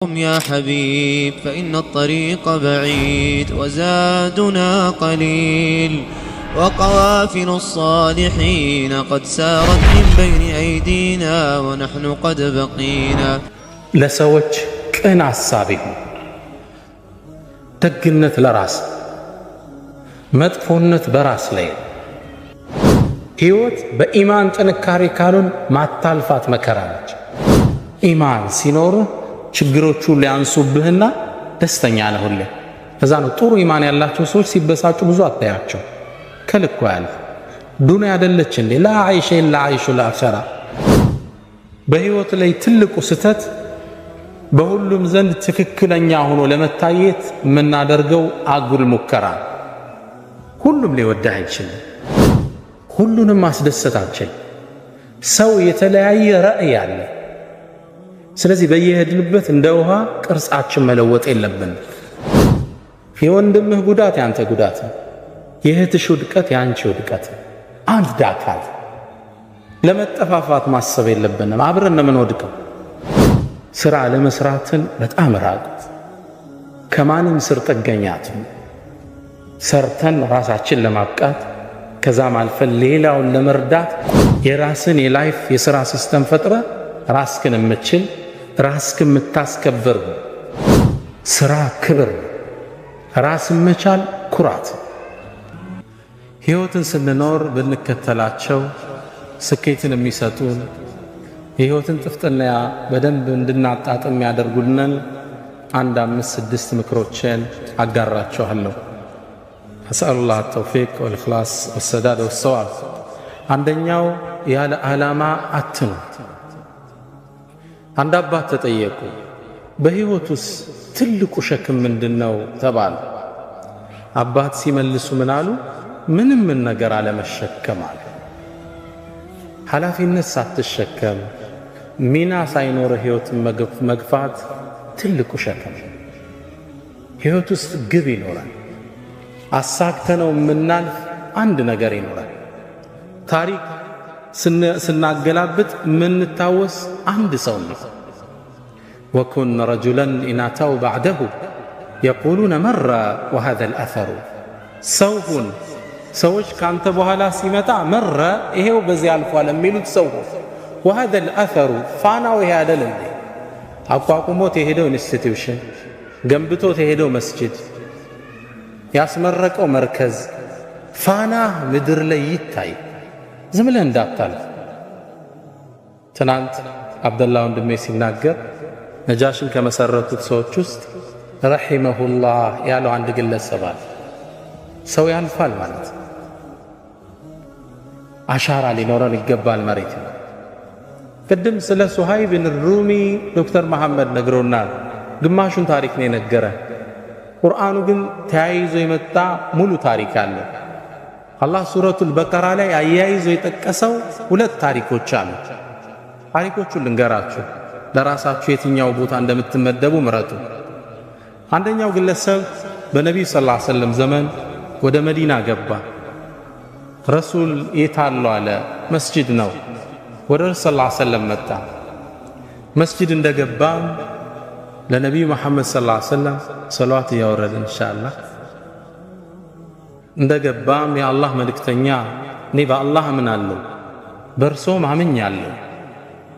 قم يا حبيب فإن الطريق بعيد وزادنا قليل وقوافل الصالحين قد سارت من بين أيدينا ونحن قد بقينا لسوج كأن عصابه تقنت لراس مدفونت براس لي هيوت بإيمان تنكاري كانون مع التالفات مكرانج إيمان سينور ችግሮቹ ሊያንሱብህና ደስተኛ ነህ ሁሌ ከዛ ነው ጥሩ ኢማን ያላቸው ሰዎች ሲበሳጩ ብዙ አታያቸው ከልኩ ያለ ዱንያ አይደለች እንዴ ላ አይሽ ኢላ አይሹ ለአኺራ በህይወት ላይ ትልቁ ስተት በሁሉም ዘንድ ትክክለኛ ሆኖ ለመታየት የምናደርገው አጉል ሙከራ ሁሉም ሊወደህ አይችልም ሁሉንም ማስደሰታችን ሰው የተለያየ ራእይ አለ ስለዚህ በየሄድንበት እንደ ውሃ ቅርጻችን መለወጥ የለብን የወንድምህ ጉዳት ያንተ ጉዳት የእህትሽ ውድቀት ያንቺ ውድቀት አንድ ዳካል ለመጠፋፋት ማሰብ የለብንም አብረን ምን ወድቀው ስራ ለመስራትን በጣም ራቁት ከማንም ስር ጥገኛት ሰርተን ራሳችን ለማብቃት ከዛም አልፈን ሌላውን ለመርዳት የራስን የላይፍ የሥራ ሲስተም ፈጥረ ራስክን የምትችል ራስክን የምታስከብር ስራ ክብር ራስን መቻል ኩራት ህይወትን ስንኖር ብንከተላቸው ስኬትን የሚሰጡን የህይወትን ጥፍጥና በደንብ እንድናጣጥም ያደርጉልናል አንድ 5-6 ምክሮችን አጋራችኋለሁ አስአሉላህ التوفيق والإخلاص والسداد والصواب አንደኛው ያለ ዓላማ አትኑ አንድ አባት ተጠየቁ በህይወቱስ ትልቁ ሸክም ምንድነው ተባለ አባት ሲመልሱ ምን አሉ ምንም ነገር አለመሸከም አለ ኃላፊነት ሳትሸከም ሚና ሳይኖር ህይወትን መግፋት ትልቁ ሸክም ህይወት ውስጥ ግብ ይኖራል አሳክተነው ምናልፍ አንድ ነገር ይኖራል ታሪክ ስናገላብጥ ምንታወስ አንድ ሰው ነው وكن رجلا إن أتوا بعده يقولون مر وهذا الأثر سوف سوش كانت بوهلا سيمتا مر إيهو بزي الفوال ميلوت سوف وهذا الأثر فانا وهذا لندي أقواكمو تهدو انستيتيوشن جنبتو تهدو مسجد ياسمرقو مركز فانا مدر لي يتاي زملا እንዳታል ትናንት አብደላህ ወንድሜ ሲናገር ነጃሽን ከመሰረቱት ሰዎች ውስጥ ረሂመሁላህ ያለው አንድ ግለሰብ አለ ሰው ያልፋል ማለት አሻራ ሊኖረን ይገባል መሬት ቅድም ስለ ሱሃይብ ብን ሩሚ ዶክተር መሐመድ ነግሮናል ግማሹን ታሪክ ነው የነገረን ቁርአኑ ግን ተያይዞ የመጣ ሙሉ ታሪክ አለ አላህ ሱረቱል በቀራ ላይ አያይዞ የጠቀሰው ሁለት ታሪኮች አሉ ታሪኮቹን ልንገራችሁ ለራሳችሁ የትኛው ቦታ እንደምትመደቡ ምረጡ አንደኛው ግለሰብ በነብዩ ሰለላሁ ዐለይሂ ወሰለም ዘመን ወደ መዲና ገባ ረሱል የታለው አለ መስጂድ ነው ወደ ረሱል ሰለላሁ ዐለይሂ ወሰለም መጣ መስጂድ እንደገባ ለነብዩ መሐመድ ሰለላሁ ዐለይሂ ወሰለም ሰላዋት ያወረደ ኢንሻአላህ እንደገባም የአላህ መልእክተኛ እኔ በአላህ አምናለሁ በርሶ ማምኛለሁ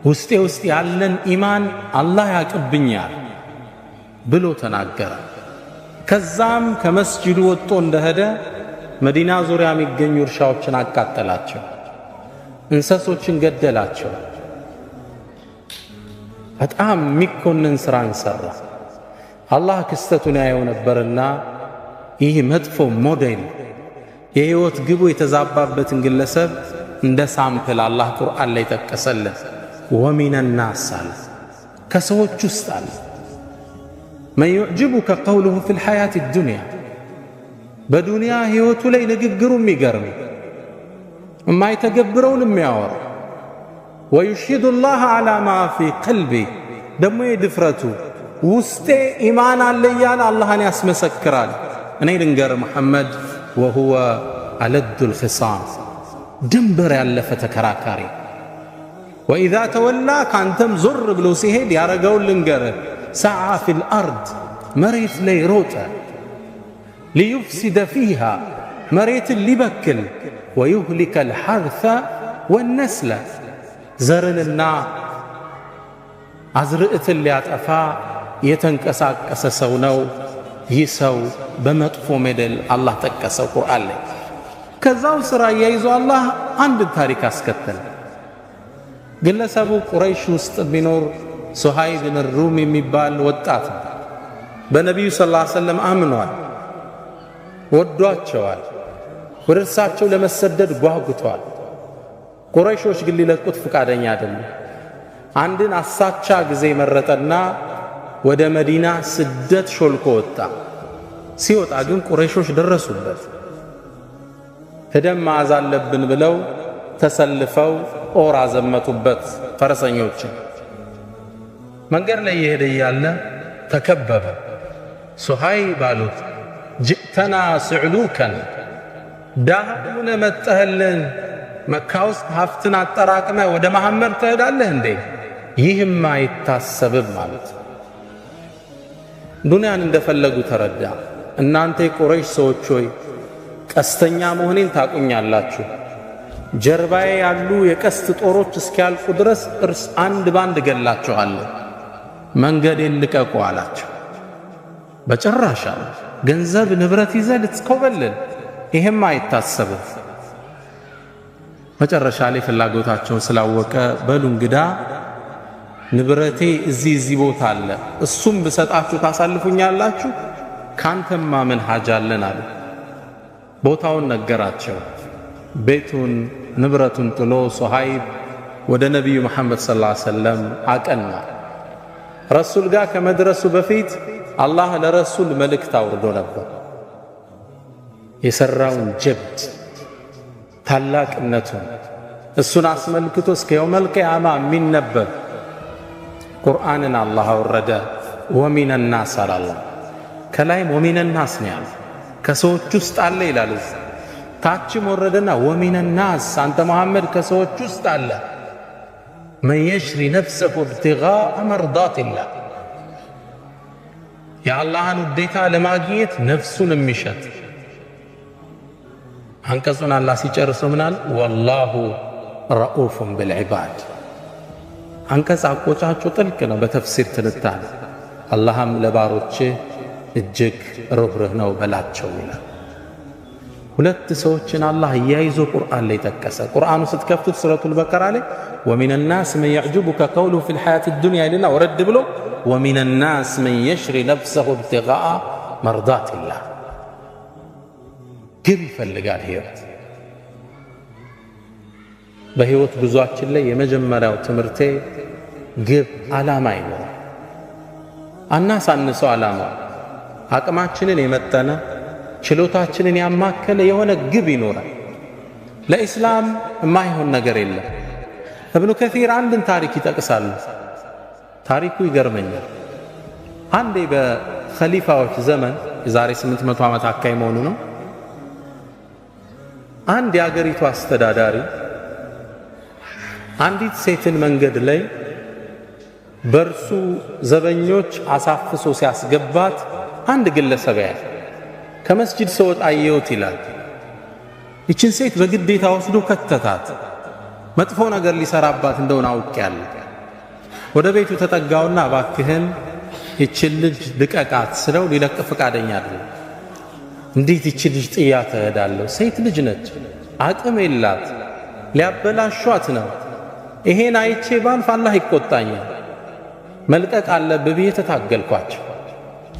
ውስጤ ውስጥ ያለን ኢማን አላህ ያቀብኛል ብሎ ተናገረ ከዛም ከመስጂዱ ወጥቶ እንደሄደ መዲና ዙሪያ የሚገኙ እርሻዎችን አቃጠላቸው እንስሶችን ገደላቸው በጣም የሚኮንን ስራን ሰራ አላህ ክስተቱን ያየው ነበርና ይህ መጥፎ ሞዴል የህይወት ግቡ የተዛባበትን ግለሰብ እንደ ሳምፕል አላህ ቁርአን ላይ ተቀሰለ ومن الناس كسوች ውስጥ አለ من يعجبك قوله في الحياة الدنيا በዱንያ ህይወቱ ላይ ንግግሩ የሚገርም የማይተገብረውን የሚያወራ ويشهد الله على ما في قلبه ደሞ የድፍረቱ ውስጤ ኢማን አለ ያለ አላህን ያስመሰክራል እኔ ልንገር መሐመድ وهو ألد الخصام ድንበር ያለፈ ተከራካሪ وإذا تولى كانتم زر بلو سيهد يارغون لنجر ሰዓ ፊል አርድ መሬት ላይ ሮጠ፣ ሊዩፍሲደ ፊሃ መሬትን ሊበክል፣ ወዩህሊከ አልሐርተ ወነስለ ዘርንና አዝርዕትን ሊያጠፋ የተንቀሳቀሰ ሰው ነው። ይህ ሰው በመጥፎ ሜደል አላህ ጠቀሰው ቁርአን ላይ። ከዛው ሥራ እያይዞ አላህ አንድ ታሪክ አስከተለ። ግለሰቡ ቁረይሽ ውስጥ ቢኖር ሱሃይብ ብን ሩም የሚባል ወጣት በነቢዩ ሰለላሁ ዐለይሂ ወሰለም አምኗል፣ ወዷቸዋል፣ ወደ እርሳቸው ለመሰደድ ጓጉቷል። ቁረይሾች ግን ሊለቁት ፈቃደኛ አይደሉም። አንድን አሳቻ ጊዜ መረጠና ወደ መዲና ስደት ሾልኮ ወጣ። ሲወጣ ግን ቁረይሾች ደረሱበት። ሄደን መያዝ አለብን ብለው ተሰልፈው ጦር አዘመቱበት ፈረሰኞችን። መንገድ ላይ እየሄደ እያለ ተከበበ። ሱሃይብ አሉት፣ ጅእተና ስዕሉከን ዳህ ሆነህ መጠህልን መካ ውስጥ ሀብትን አጠራቅመ ወደ መሐመድ ትሄዳለህ እንዴ? ይህም አይታሰብም ማለት። ዱንያን እንደፈለጉ ተረዳ። እናንተ የቁረይሽ ሰዎች ሆይ ቀስተኛ መሆኔን ታቁኛላችሁ። ጀርባዬ ያሉ የቀስት ጦሮች እስኪያልቁ ድረስ እርስ አንድ ባንድ ገላችኋለሁ። መንገዴን ልቀቁ አላቸው። በጭራሽ አለ። ገንዘብ ንብረት ይዘህ ልትኮበልል? ይሄም አይታሰብም። መጨረሻ ላይ ፍላጎታቸውን ስላወቀ በሉ እንግዳ ንብረቴ እዚህ ቦታ አለ፣ እሱም ብሰጣችሁ ታሳልፉኛላችሁ? ካንተማ ምን ሐጃ አለን አሉ። ቦታውን ነገራቸው። ቤቱን ንብረቱን ጥሎ ሱሃይብ ወደ ነቢዩ መሐመድ ሰለላሁ ዐለይሂ ወሰለም አቀና። ረሱል ጋር ከመድረሱ በፊት አላህ ለረሱል መልእክት አውርዶ ነበር። የሰራውን ጀብድ ታላቅነቱን እሱን አስመልክቶ እስከ የውመል ቂያማ የሚነበብ ቁርአንን አላህ አወረደ። ወሚነ ናስ አላለ። ከላይም ወሚነ ናስ ነው ያለ፣ ከሰዎች ውስጥ አለ ይላል። ታችም ወረደና ወሚነ ናስ አንተ መሐመድ ከሰዎች ውስጥ አለ መን የሽሪ ነፍሰሁ ኢብቲጋአ መርዳቲላህ የአላህን ውዴታ ለማግኘት ነፍሱን የሚሸጥ። አንቀጹን አላህ ሲጨርሰው ምናል? ወላሁ ረኡፉን ብልዕባድ። አንቀጽ አቆጫጩ ጥልቅ ነው በተፍሲር ትንታኔ። አላህም ለባሮች እጅግ ርኅሩህ ነው በላቸው ይላል። ሁለት ሰዎችን አላህ እያይዞ ቁርአን ላይ ጠቀሰ። ቁርአኑ ስትከፍቱት ሱረቱል በቀራ ላይ ወሚነ ናስ መን የዕጅቡከ ቀውሉሁ ፊል ሐያቲ ዱንያ ይልና ወረድ ብሎ ወሚነ ናስ መን የሽሪ ነፍሰሁ ኢብቲጋአ መርዳቲላህ። ግብ ይፈልጋል ሕይወት። በሕይወት ጉዟችን ላይ የመጀመሪያው ትምህርቴ ግብ ዓላማ ይኖር። አናሳንሰው ዓላማ። አቅማችንን የመጠነ ችሎታችንን ያማከለ የሆነ ግብ ይኖራል። ለኢስላም የማይሆን ነገር የለም። እብኑ ከሲር አንድን ታሪክ ይጠቅሳሉ። ታሪኩ ይገርመኛል። አንዴ በኸሊፋዎች ዘመን የዛሬ 800 ዓመት አካባቢ መሆኑ ነው። አንድ የአገሪቱ አስተዳዳሪ አንዲት ሴትን መንገድ ላይ በእርሱ ዘበኞች አሳፍሶ ሲያስገባት አንድ ግለሰብ ያለ ከመስጂድ ስወጣ አየሁት ይላል። ይችን ሴት በግዴታ ወስዶ ከተታት። መጥፎ ነገር ሊሰራባት እንደሆነ አውቄያለሁ። ወደ ቤቱ ተጠጋውና እባክህን ይችን ልጅ ልቀቃት ስለው ሊለቅ ፈቃደኛ አይደለም። እንዴት ይችን ልጅ ጥያት እሄዳለሁ? ሴት ልጅ ነች፣ አቅም የላት፣ ሊያበላሿት ነው። ይሄን አይቼ ባልፍ አላህ ይቆጣኛል። መልቀቅ አለብህ ብዬ ተታገልኳቸው።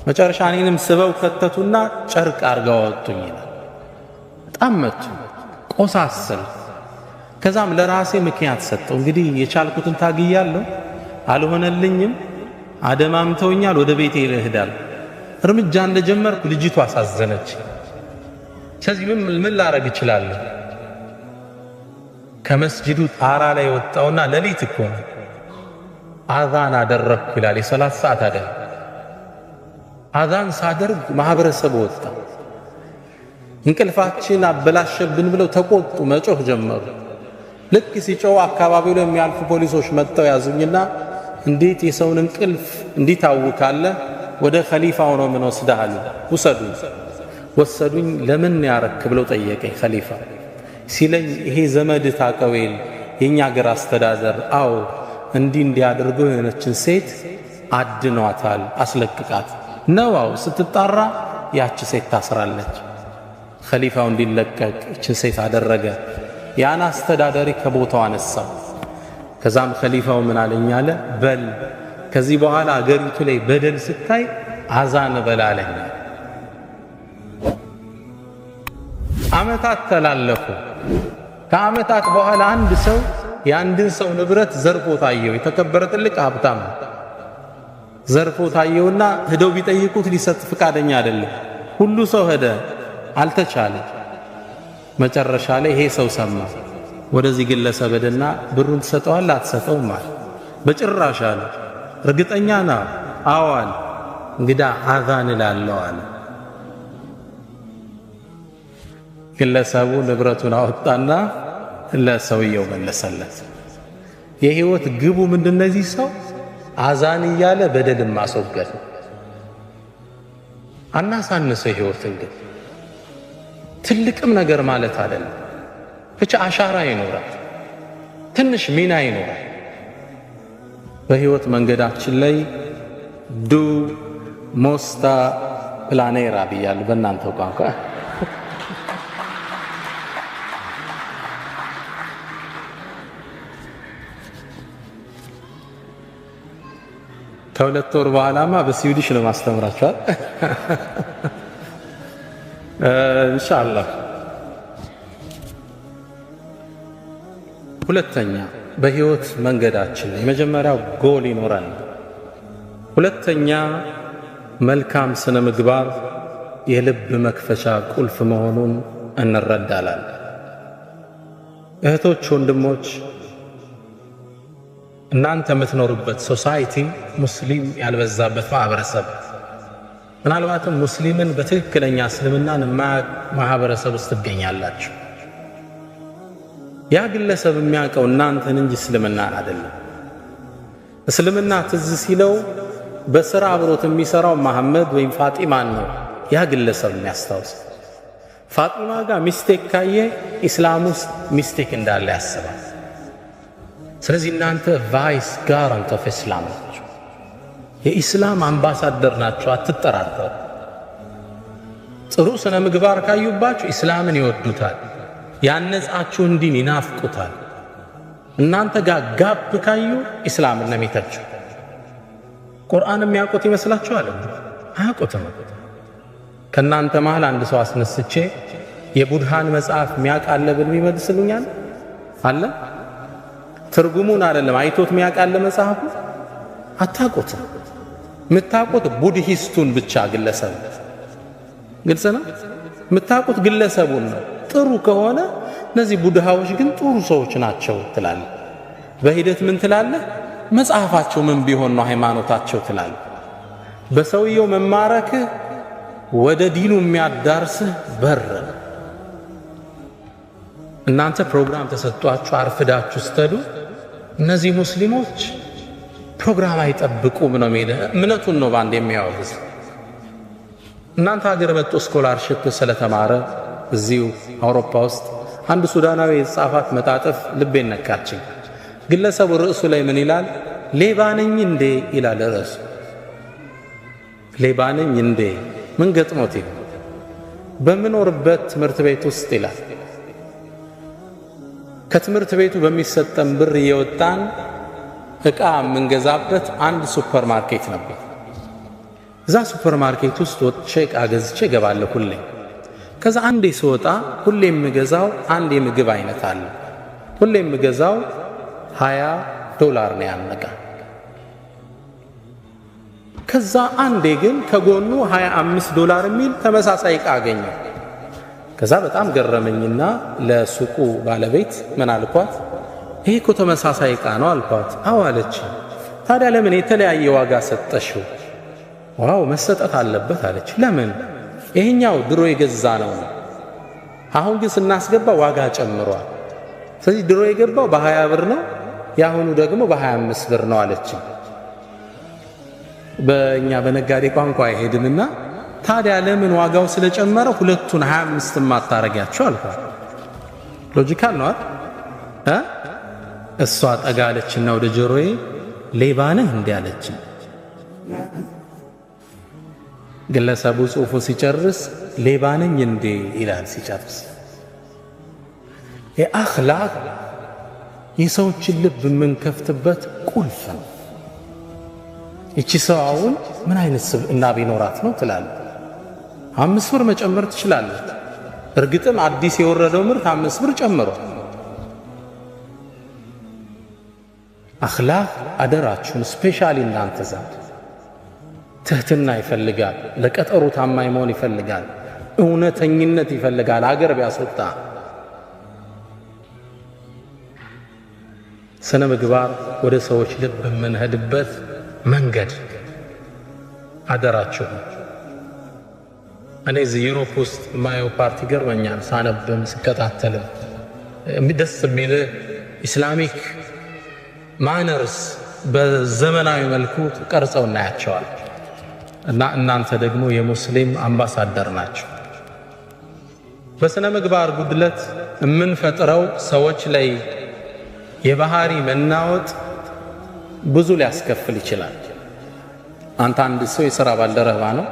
መጨረሻ እኔንም ስበው ከተቱና ጨርቅ አርገው አወጡኝ ይላል። በጣም መቱ፣ ቆሳሰል። ከዛም ለራሴ ምክንያት ሰጠው። እንግዲህ የቻልኩትን ታግያለሁ፣ አልሆነልኝም፣ አደማምተውኛል፣ ወደ ቤቴ እሄዳለሁ። እርምጃ እንደጀመርኩ ልጅቷ አሳዘነች። ስለዚህ ምን ላረግ እችላለሁ? ከመስጂዱ ጣራ ላይ ወጣውና ሌሊት እኮ ነው አዛን አደረግኩ ይላል። የሰላት ሰዓት አደረ። አዛን ሳደርግ ማህበረሰቡ ወጣ። እንቅልፋችን አበላሸብን ብለው ተቆጡ፣ መጮህ ጀመሩ። ልክ ሲጮህ አካባቢው ላይ የሚያልፉ ፖሊሶች መጥተው ያዙኝና እንዴት የሰውን እንቅልፍ እንዲታውካለህ? ወደ ኸሊፋው ነው ምን ወስደሃል? ወሰዱኝ። ለምን ያረክ ብለው ጠየቀኝ። ኸሊፋ ሲለኝ ይሄ ዘመድ ታቀዌል የኛ ሀገር አስተዳደር አው እንዲያደርገው የሆነችን ሴት አድኗታል፣ አስለቅቃት ነው። አው ስትጣራ ያቺ ሴት ታስራለች። ኸሊፋው እንዲለቀቅ እችን ሴት አደረገ። ያን አስተዳዳሪ ከቦታው አነሳው። ከዛም ኸሊፋው ምን አለኝ አለ፣ በል ከዚህ በኋላ አገሪቱ ላይ በደል ስታይ አዛን በላለኝ። ዓመታት ተላለፉ። ከዓመታት በኋላ አንድ ሰው የአንድን ሰው ንብረት ዘርፎ ታየው። የተከበረ ትልቅ ሀብታም ዘርፎ ታየውና ሄደው ቢጠይቁት ሊሰጥ ፍቃደኛ አይደለም። ሁሉ ሰው ሄደ፣ አልተቻለ። መጨረሻ ላይ ይሄ ሰው ሰማ። ወደዚህ ግለሰብ ሄደና ብሩን ትሰጠዋለህ አትሰጠውም አለ። በጭራሽ አለ። እርግጠኛ ነው? አዎ አለ። እንግዳ አዛን እላለሁ አለ። ግለሰቡ ንብረቱን አወጣና ለሰውየው መለሰለት። የህይወት ግቡ ምንድን ነው? እዚህ ሰው አዛን እያለ በደልን ማስወገድ። አናሳንሰው ህይወትን ግን ትልቅም ነገር ማለት አይደለም። ብቻ አሻራ ይኖራል፣ ትንሽ ሚና ይኖራል በህይወት መንገዳችን ላይ። ዱ ሞስታ ፕላኔራ ብያለሁ በእናንተው ቋንቋ። ከሁለት ወር በኋላማ በስዊዲሽ ነው ማስተምራችኋል ኢንሻአላህ። ሁለተኛ በህይወት መንገዳችን የመጀመሪያው ጎል ይኖራል። ሁለተኛ መልካም ስነ ምግባር የልብ መክፈቻ ቁልፍ መሆኑን እንረዳለን። እህቶች፣ ወንድሞች እናንተ የምትኖሩበት ሶሳይቲ ሙስሊም ያልበዛበት ማህበረሰብ፣ ምናልባትም ሙስሊምን በትክክለኛ እስልምናን ማህበረሰብ ውስጥ ትገኛላችሁ። ያ ግለሰብ የሚያውቀው እናንተን እንጂ እስልምናን አይደለም። እስልምና ትዝ ሲለው በስራ አብሮት የሚሰራው መሐመድ ወይም ፋጢማን ነው ያ ግለሰብ የሚያስታውስ። ፋጢማ ጋር ሚስቴክ ካየ ኢስላም ውስጥ ሚስቴክ እንዳለ ያስባል። ስለዚህ እናንተ ቫይስ ጋራንት ኦፍ ኢስላም ናችሁ፣ የኢስላም አምባሳደር ናችሁ። አትጠራጠሩ። ጥሩ ስነ ምግባር ካዩባችሁ ኢስላምን ይወዱታል፣ ያነጻችሁን ዲን ይናፍቁታል። እናንተ ጋር ጋፕ ካዩ ኢስላምን ነው የሚተቹ። ቁርአን የሚያውቁት ይመስላችኋል? አያውቁትም። ከእናንተ መሃል አንድ ሰው አስነስቼ የቡድሃን መጽሐፍ የሚያውቃለ ብል ይመልስልኛል? አለ? ትርጉሙን አይደለም አይቶት የሚያውቃለ መጽሐፉ? አታውቁትም። የምታውቁት ቡድሂስቱን ብቻ ግለሰብ። ግልጽ ነው። የምታውቁት ግለሰቡን ነው። ጥሩ ከሆነ እነዚህ ቡድሃዎች ግን ጥሩ ሰዎች ናቸው ትላለህ። በሂደት ምን ትላለህ? መጽሐፋቸው ምን ቢሆን ነው ሃይማኖታቸው ትላለህ። በሰውየው መማረክህ ወደ ዲኑ የሚያዳርስህ በር። እናንተ ፕሮግራም ተሰጥቷችሁ አርፍዳችሁ ስትሄዱ እነዚህ ሙስሊሞች ፕሮግራም አይጠብቁም ነው የሚል እምነቱን ነው ባንድ የሚያወግዝ። እናንተ ሀገር መጥቶ ስኮላርሺፕ ስለተማረ እዚሁ አውሮፓ ውስጥ አንድ ሱዳናዊ የጻፋት መጣጥፍ ልቤን ነካችኝ። ግለሰቡ ርዕሱ ላይ ምን ይላል? ሌባ ነኝ እንዴ ይላል ርዕሱ። ሌባ ነኝ እንዴ? ምን ገጥሞት ይሆን? በምኖርበት ትምህርት ቤት ውስጥ ይላል ከትምህርት ቤቱ በሚሰጠን ብር እየወጣን ዕቃ የምንገዛበት አንድ ሱፐር ማርኬት ነበር። እዛ ሱፐር ማርኬት ውስጥ ወጥቼ ዕቃ ገዝቼ እገባለሁ ሁሌ። ከዛ አንዴ ስወጣ ሁሌ የምገዛው አንድ የምግብ አይነት አለ። ሁሌ የምገዛው $20 ነው ያን ዕቃ። ከዛ አንዴ ግን ከጎኑ $25 የሚል ተመሳሳይ ዕቃ አገኘው። ከዛ በጣም ገረመኝና ለሱቁ ባለቤት ምን አልኳት? ይሄ እኮ ተመሳሳይ ዕቃ ነው አልኳት። አዎ አለች። ታዲያ ለምን የተለያየ ዋጋ ሰጠሽው? ዋው መሰጠት አለበት አለች። ለምን? ይሄኛው ድሮ የገዛ ነው፣ አሁን ግን ስናስገባ ዋጋ ጨምሯል። ስለዚህ ድሮ የገባው $20 ነው፣ ያሁኑ ደግሞ $25 ነው አለች። በእኛ በነጋዴ ቋንቋ አይሄድምና ታዲያ ለምን ዋጋው ስለጨመረ ሁለቱን 25 ማታረጋቸው አልኳት። ሎጂካል ነው አይደል? እሷ ጠጋለችና ወደ ጆሮዬ ሌባ ነህ እንዴ አለች። ግለሰቡ ጽሑፉ ሲጨርስ ሌባ ነኝ እንዴ ይላል ሲጨርስ። የአኽላቅ የሰዎችን ልብ የምንከፍትበት ቁልፍ ነው። እቺ ሰው አሁን ምን አይነት ስብዕና ቢኖራት ነው ትላለህ። 5 ብር መጨመር ትችላለህ። እርግጥም አዲስ የወረደው ምርት 5 ብር ጨምሯል። አኽላቅ አደራችሁን ስፔሻሊ እናንተ ዘንድ ትህትና ይፈልጋል። ለቀጠሩ ታማኝ መሆን ይፈልጋል። እውነተኝነት ይፈልጋል። አገር ቢያስወጣ ስነ ምግባር ወደ ሰዎች ልብ የምንሄድበት መንገድ አደራችሁ። እኔ እዚህ ዩሮፕ ውስጥ ማየው ፓርቲ ገርመኛል። ሳነብም ስከታተልም ደስ የሚል ኢስላሚክ ማነርስ በዘመናዊ መልኩ ቀርጸው እናያቸዋል። እና እናንተ ደግሞ የሙስሊም አምባሳደር ናቸው። በስነ ምግባር ጉድለት የምንፈጥረው ሰዎች ላይ የባህሪ መናወጥ ብዙ ሊያስከፍል ይችላል። አንተ አንድ ሰው የሥራ ባልደረባ ነው፣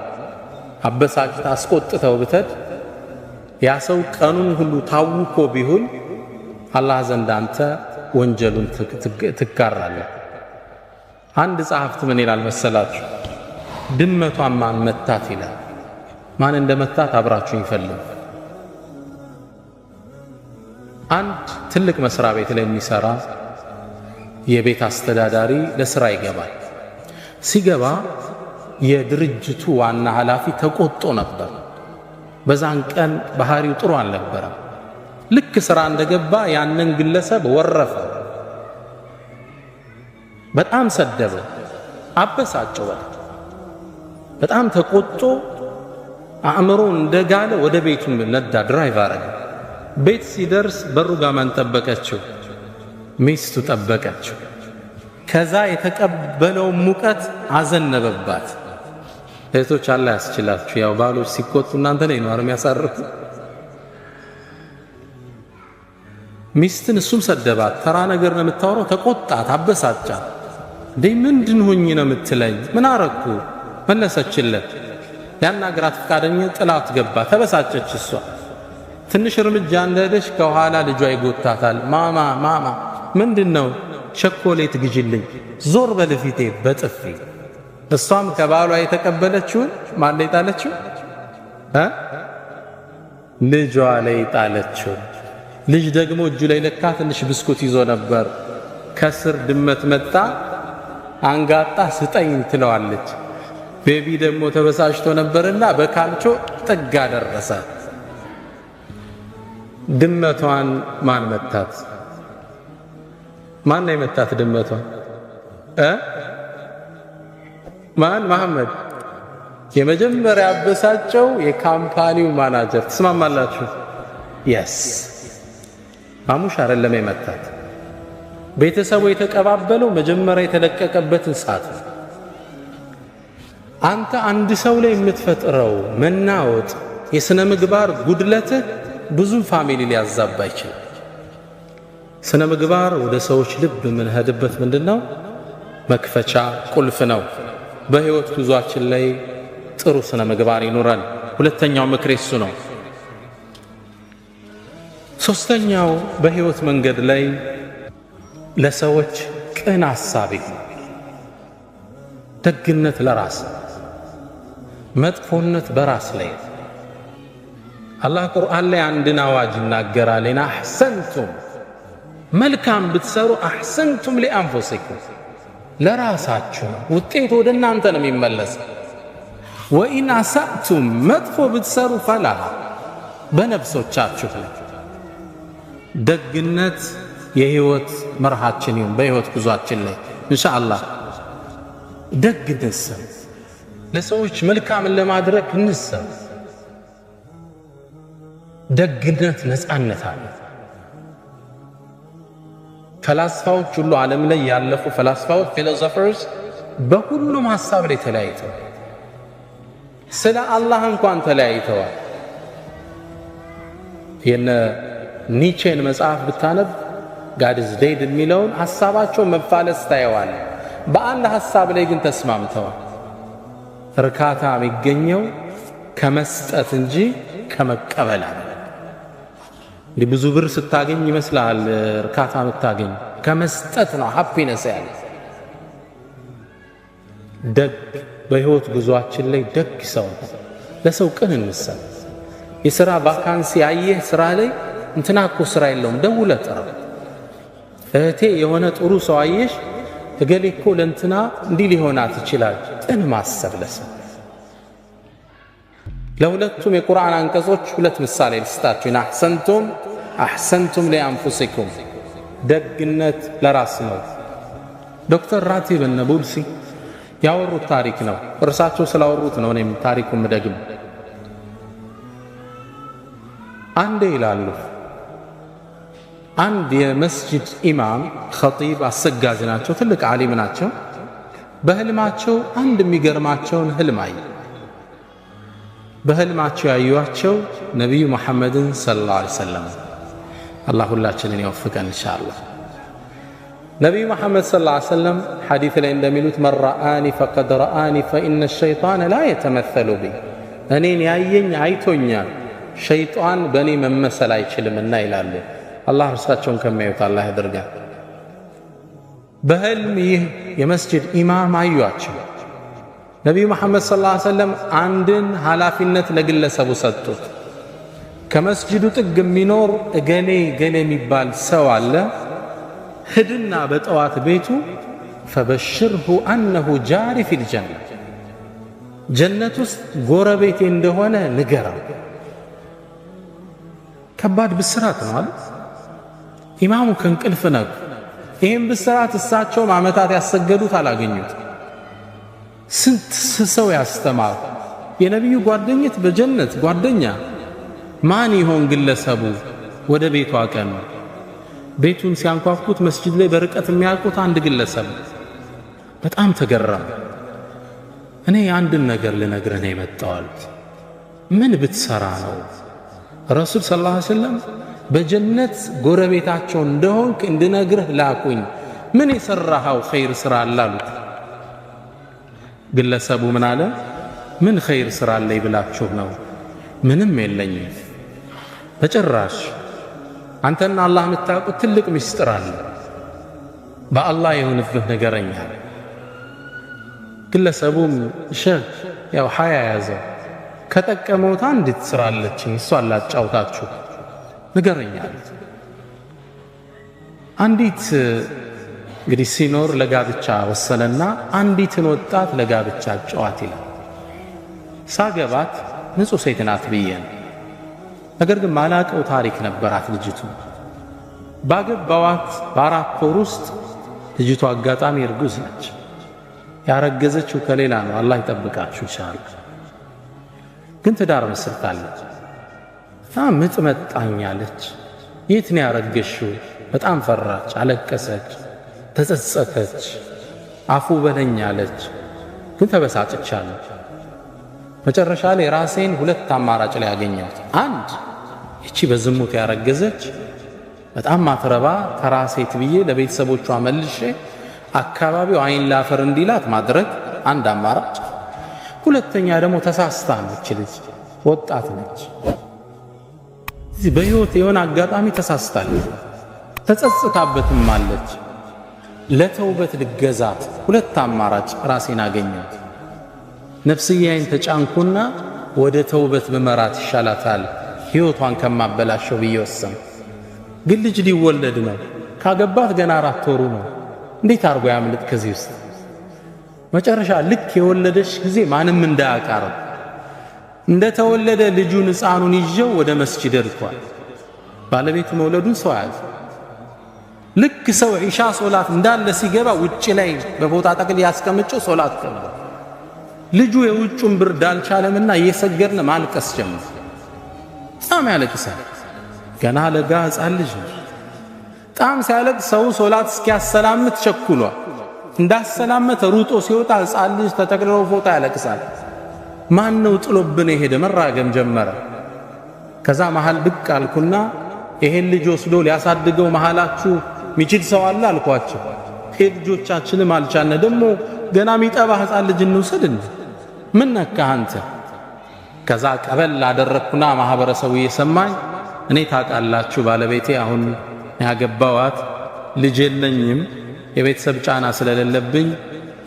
አበሳጭታ አስቆጥተው ብትሄድ ያ ሰው ቀኑን ሁሉ ታውኮ ቢሆን አላህ ዘንድ አንተ ወንጀሉን ትጋራለህ። አንድ ጸሐፍት ምን ይላል መሰላችሁ? ድመቷን ማን መታት ይላል። ማን እንደመታት አብራችሁ ይፈልጉ። አንድ ትልቅ መስሪያ ቤት ላይ የሚሰራ የቤት አስተዳዳሪ ለስራ ይገባል። ሲገባ የድርጅቱ ዋና ኃላፊ ተቆጥቶ ነበር። በዛን ቀን ባህሪው ጥሩ አልነበረም። ልክ ስራ እንደገባ ያንን ግለሰብ ወረፈ፣ በጣም ሰደበ፣ አበሳጨው። በጣም ተቆጥቶ አእምሮ እንደጋለ ወደ ቤቱ ነዳ፣ ድራይቭ አረገ። ቤት ሲደርስ በሩ ጋር ማን ጠበቀችው? ሚስቱ ጠበቀችው። ከዛ የተቀበለው ሙቀት አዘነበባት። እህቶች አላህ ያስችላችሁ። ያው ባሎች ሲቆጡ እናንተ ላይ ነው የሚያሳርፉ። ሚስትን እሱም ሰደባት። ተራ ነገር ነው የምታወራው። ተቆጣት፣ አበሳጫት። ምንድን ሆኜ ነው የምትለኝ? ምን አረኩ? መለሰችለት። ያናግራት ፈቃደኛ ጥላት ገባ። ተበሳጨች። እሷ ትንሽ እርምጃ እንደሄደች ከኋላ ልጇ ይጎታታል። ማማ ምንድነው? ቸኮሌት ግጅልኝ፣ ዞር በልፊቴ በጥፊ። እሷም ከባሏ የተቀበለችውን ማን ላይ ጣለችው? ልጇ ላይ ጣለችው። ልጅ ደግሞ እጁ ላይ ለካ ትንሽ ብስኩት ይዞ ነበር። ከስር ድመት መጣ፣ አንጋጣ ስጠኝ ትለዋለች። ቤቢ ደግሞ ተበሳጭቶ ነበርና በካልቾ ጥጋ ደረሰ። ድመቷን ማን መታት? ማን ነው የመታት ድመቷን? ማን? መሐመድ። የመጀመሪያ ያበሳጨው የካምፓኒው ማናጀር። ትስማማላችሁ? የስ ማሙሽ አይደለም የመታት። ቤተሰቡ የተቀባበለው መጀመሪያ የተለቀቀበትን ሰዓት ነው። አንተ አንድ ሰው ላይ የምትፈጥረው መናወጥ፣ የሥነ ምግባር ጉድለትህ ብዙ ፋሚሊ ሊያዛባ ይችላል። ስነ ምግባር ወደ ሰዎች ልብ የምንሄድበት ምንድነው? መክፈቻ ቁልፍ ነው። በህይወት ጉዟችን ላይ ጥሩ ስነ ምግባር ይኖራል። ሁለተኛው ምክር እሱ ነው። ሶስተኛው በህይወት መንገድ ላይ ለሰዎች ቅን ሐሳቢ፣ ደግነት ለራስ፣ መጥፎነት በራስ ላይ። አላህ ቁርአን ላይ አንድን አዋጅ ይናገራል። ኢና አሕሰንቱም፣ መልካም ብትሰሩ አሕሰንቱም ሊአንፉሲኩም፣ ለራሳችሁ ነው፣ ውጤቱ ወደ እናንተ ነው የሚመለስ። ወኢን አሳእቱም፣ መጥፎ ብትሰሩ ፈላሃ፣ በነፍሶቻችሁ። ደግነት የህይወት መርሃችን ይሁን። በህይወት ጉዟችን ላይ ኢንሻአላህ ደግነት ሰው ለሰዎች መልካምን ለማድረግ እንሰብ። ደግነት ነፃነት አለ። ፈላስፋዎች ሁሉ ዓለም ላይ ያለፉ ፈላስፋዎች ፊሎሶፈርስ በሁሉም ሐሳብ ላይ ተለያይተዋል። ስለ አላህ እንኳን ተለያይተዋል። የነ ኒቼን መጽሐፍ ብታነብ ጋድ ኢዝ ዴድ የሚለውን ሐሳባቸው መፋለስ ታየዋል። በአንድ ሐሳብ ላይ ግን ተስማምተዋል። እርካታ የሚገኘው ከመስጠት እንጂ ከመቀበል አይደለም። ብዙ ብር ስታገኝ ይመስላል እርካታ የምታገኝ፣ ከመስጠት ነው ሃፒነስ ያለ። ደግ በህይወት ጉዟችን ላይ ደግ ሰው ለሰው ቅን እንሰጥ። የሥራ ቫካንሲ አየህ ስራ ላይ እንትና እኮ ስራ የለውም ደውለህ ጥራው። እህቴ የሆነ ጥሩ ሰው አየሽ እገሌ እኮ ለእንትና እንዲህ ሊሆናት ይችላል። ቅን ማሰብ ለሰው። ለሁለቱም የቁርአን አንቀጾች ሁለት ምሳሌ ልስጣችሁ። አሕሰንቱም ሊአንፉሲኩም፣ ደግነት ለራስ ነው። ዶክተር ራቲብ ነቡልሲ ያወሩት ታሪክ ነው። እርሳቸው ስላወሩት ነው እኔም ታሪኩን ምደግም። አንዴ ይላሉ አንድ የመስጂድ ኢማም ኸጢብ አሰጋጅ ናቸው፣ ትልቅ ዓሊም ናቸው። በህልማቸው አንድ የሚገርማቸውን ህልም አዩ። በህልማቸው ያዩዋቸው ነቢዩ መሐመድን ሰለላሁ ዐለይሂ ወሰለም። አላህ ሁላችንን ይወፍቀን ኢንሻአላህ። ነቢዩ መሐመድ ሰለላሁ ዐለይሂ ወሰለም ሐዲስ ላይ እንደሚሉት መን ረአኒ ፈቀድ ረአኒ ፈኢነ ሸይጣነ ላ የተመሰሉ ቢ፣ እኔን ያየኝ አይቶኛል፣ ሸይጣን በእኔ መመሰል አይችልምና ይላሉ። አላህ እርሳቸውን ከሚያዩት አላህ ያደርጋል። በህልም ይህ የመስጂድ ኢማም አዩአቸው። ነቢዩ መሐመድ ሰለላሁ ዐለይሂ ወሰለም አንድን ኃላፊነት ለግለሰቡ ሰጡት። ከመስጂዱ ጥግ የሚኖር እገሌ ገሌ የሚባል ሰው አለ፣ ሂድና በጠዋት ቤቱ ፈበሽርሁ አነሁ ጃሪ ፊል ጀና፣ ጀነት ውስጥ ጎረቤቴ እንደሆነ ንገረው። ከባድ ብስራት ነው አለ። ኢማሙ ከእንቅልፍ ነቁ። ይህም ብስራት እሳቸውም ዓመታት ያሰገዱት አላገኙት። ስንት ሰው ያስተማሩ የነቢዩ ጓደኝት በጀነት ጓደኛ ማን ይሆን ግለሰቡ? ወደ ቤቱ አቀኑ። ቤቱን ሲያንኳኩት መስጂድ ላይ በርቀት የሚያውቁት አንድ ግለሰብ። በጣም ተገረሙ። እኔ አንድን ነገር ልነግርህ ነው የመጣው አሉት። ምን ብትሰራ ነው? ረሱል ሰለላሁ ዐለይሂ ወሰለም በጀነት ጎረቤታቸው እንደሆንክ እንድነግርህ ላኩኝ። ምን የሰራኸው ኸይር ስራ አለ አሉት። ግለሰቡ ምን አለ? ምን ኸይር ስራ አለኝ ብላችሁ ነው? ምንም የለኝም በጭራሽ። አንተና አላህ የምታውቁት ትልቅ ምስጢር አለ፣ በአላህ የሆንብህ ንገረኝ አለ። ግለሰቡም ሸህ ያው ሀያ ያዘው። ከጠቀመውት አንዲት ስራ አለችኝ፣ እሷን ላጫውታችሁ ንገረኝ አለ። አንዲት እንግዲህ ሲኖር ለጋብቻ ወሰነና አንዲትን ወጣት ለጋብቻ ጨዋት ይላል። ሳገባት ንጹህ ሴት ናት ብዬ ነው። ነገር ግን ማላቀው ታሪክ ነበራት ልጅቱ። ባገባዋት በ4 ወር ውስጥ ልጅቱ አጋጣሚ እርጉዝ ነች። ያረገዘችው ከሌላ ነው። አላህ ይጠብቃችሁ ይሻላል። ግን ትዳር መስርታለች። ምጥ መጣኛለች። የት ነው ያረገሽው? በጣም ፈራች፣ አለቀሰች፣ ተጸጸተች፣ አፉ በለኝ አለች። ግን ተበሳጭቻለሁ። መጨረሻ ላይ ራሴን 2 አማራጭ ላይ ያገኘሁት። አንድ እቺ በዝሙት ያረገዘች በጣም ማትረባ ተራ ሴት ብዬ ለቤተሰቦቿ መልሼ አካባቢው አይን ላፈር እንዲላት ማድረግ አንድ አማራጭ። ሁለተኛ ደግሞ ተሳስታ ነች፣ ልጅ ወጣት ነች። እዚህ በህይወት የሆነ አጋጣሚ ተሳስታለች፣ ተጸጽታበትም አለች። ለተውበት ልገዛት 2 አማራጭ ራሴን አገኘሁት። ነፍስያዬን ተጫንኩና ወደ ተውበት በመራት ይሻላታል ህይወቷን ከማበላሸው ብዬ ወሰንኩ። ግን ልጅ ሊወለድ ነው። ካገባት ገና 4 ወሩ ነው። እንዴት አርጎ ያምልጥ ከዚህ ውስጥ? መጨረሻ ልክ የወለደች ጊዜ ማንም እንዳያቃረብ እንደተወለደ ልጁን ሕፃኑን ይዤው ወደ መስጂድ ልኳል። ባለቤቱ መውለዱን ሰው ያዘ። ልክ ሰው ዒሻ ሶላት እንዳለ ሲገባ ውጭ ላይ በቦታ ጠቅል ያስቀምጨው ሶላት ገባ። ልጁ የውጩን ብርድ አልቻለምና እየሰገድን ማልቀስ ጀመረ። በጣም ያለቅሳል። ገና ለጋ ሕፃን ልጅ ነው። በጣም ሲያለቅስ ሰው ሶላት እስኪያሰላምት ቸኩሏል። እንዳሰላመተ ሩጦ ሲወጣ ሕፃን ልጅ ተጠቅልሎ ፎጣ ያለቅሳል። ማን ነው ጥሎብን የሄደ? መራገም ጀመረ። ከዛ መሃል ብቅ አልኩና ይሄን ልጅ ወስዶ ሊያሳድገው መሃላችሁ ሚችል ሰው አለ አልኳቸው። ልጆቻችንም አልቻልነ ደግሞ ገና ሚጠባ ሕፃን ልጅ እንውሰድ እንዴ? ምን ነካህ አንተ? ከዛ ቀበል አደረኩና ማህበረሰቡ እየሰማኝ እኔ ታውቃላችሁ ባለቤቴ አሁን ያገባዋት ልጅ የለኝም የቤተሰብ ጫና ስለሌለብኝ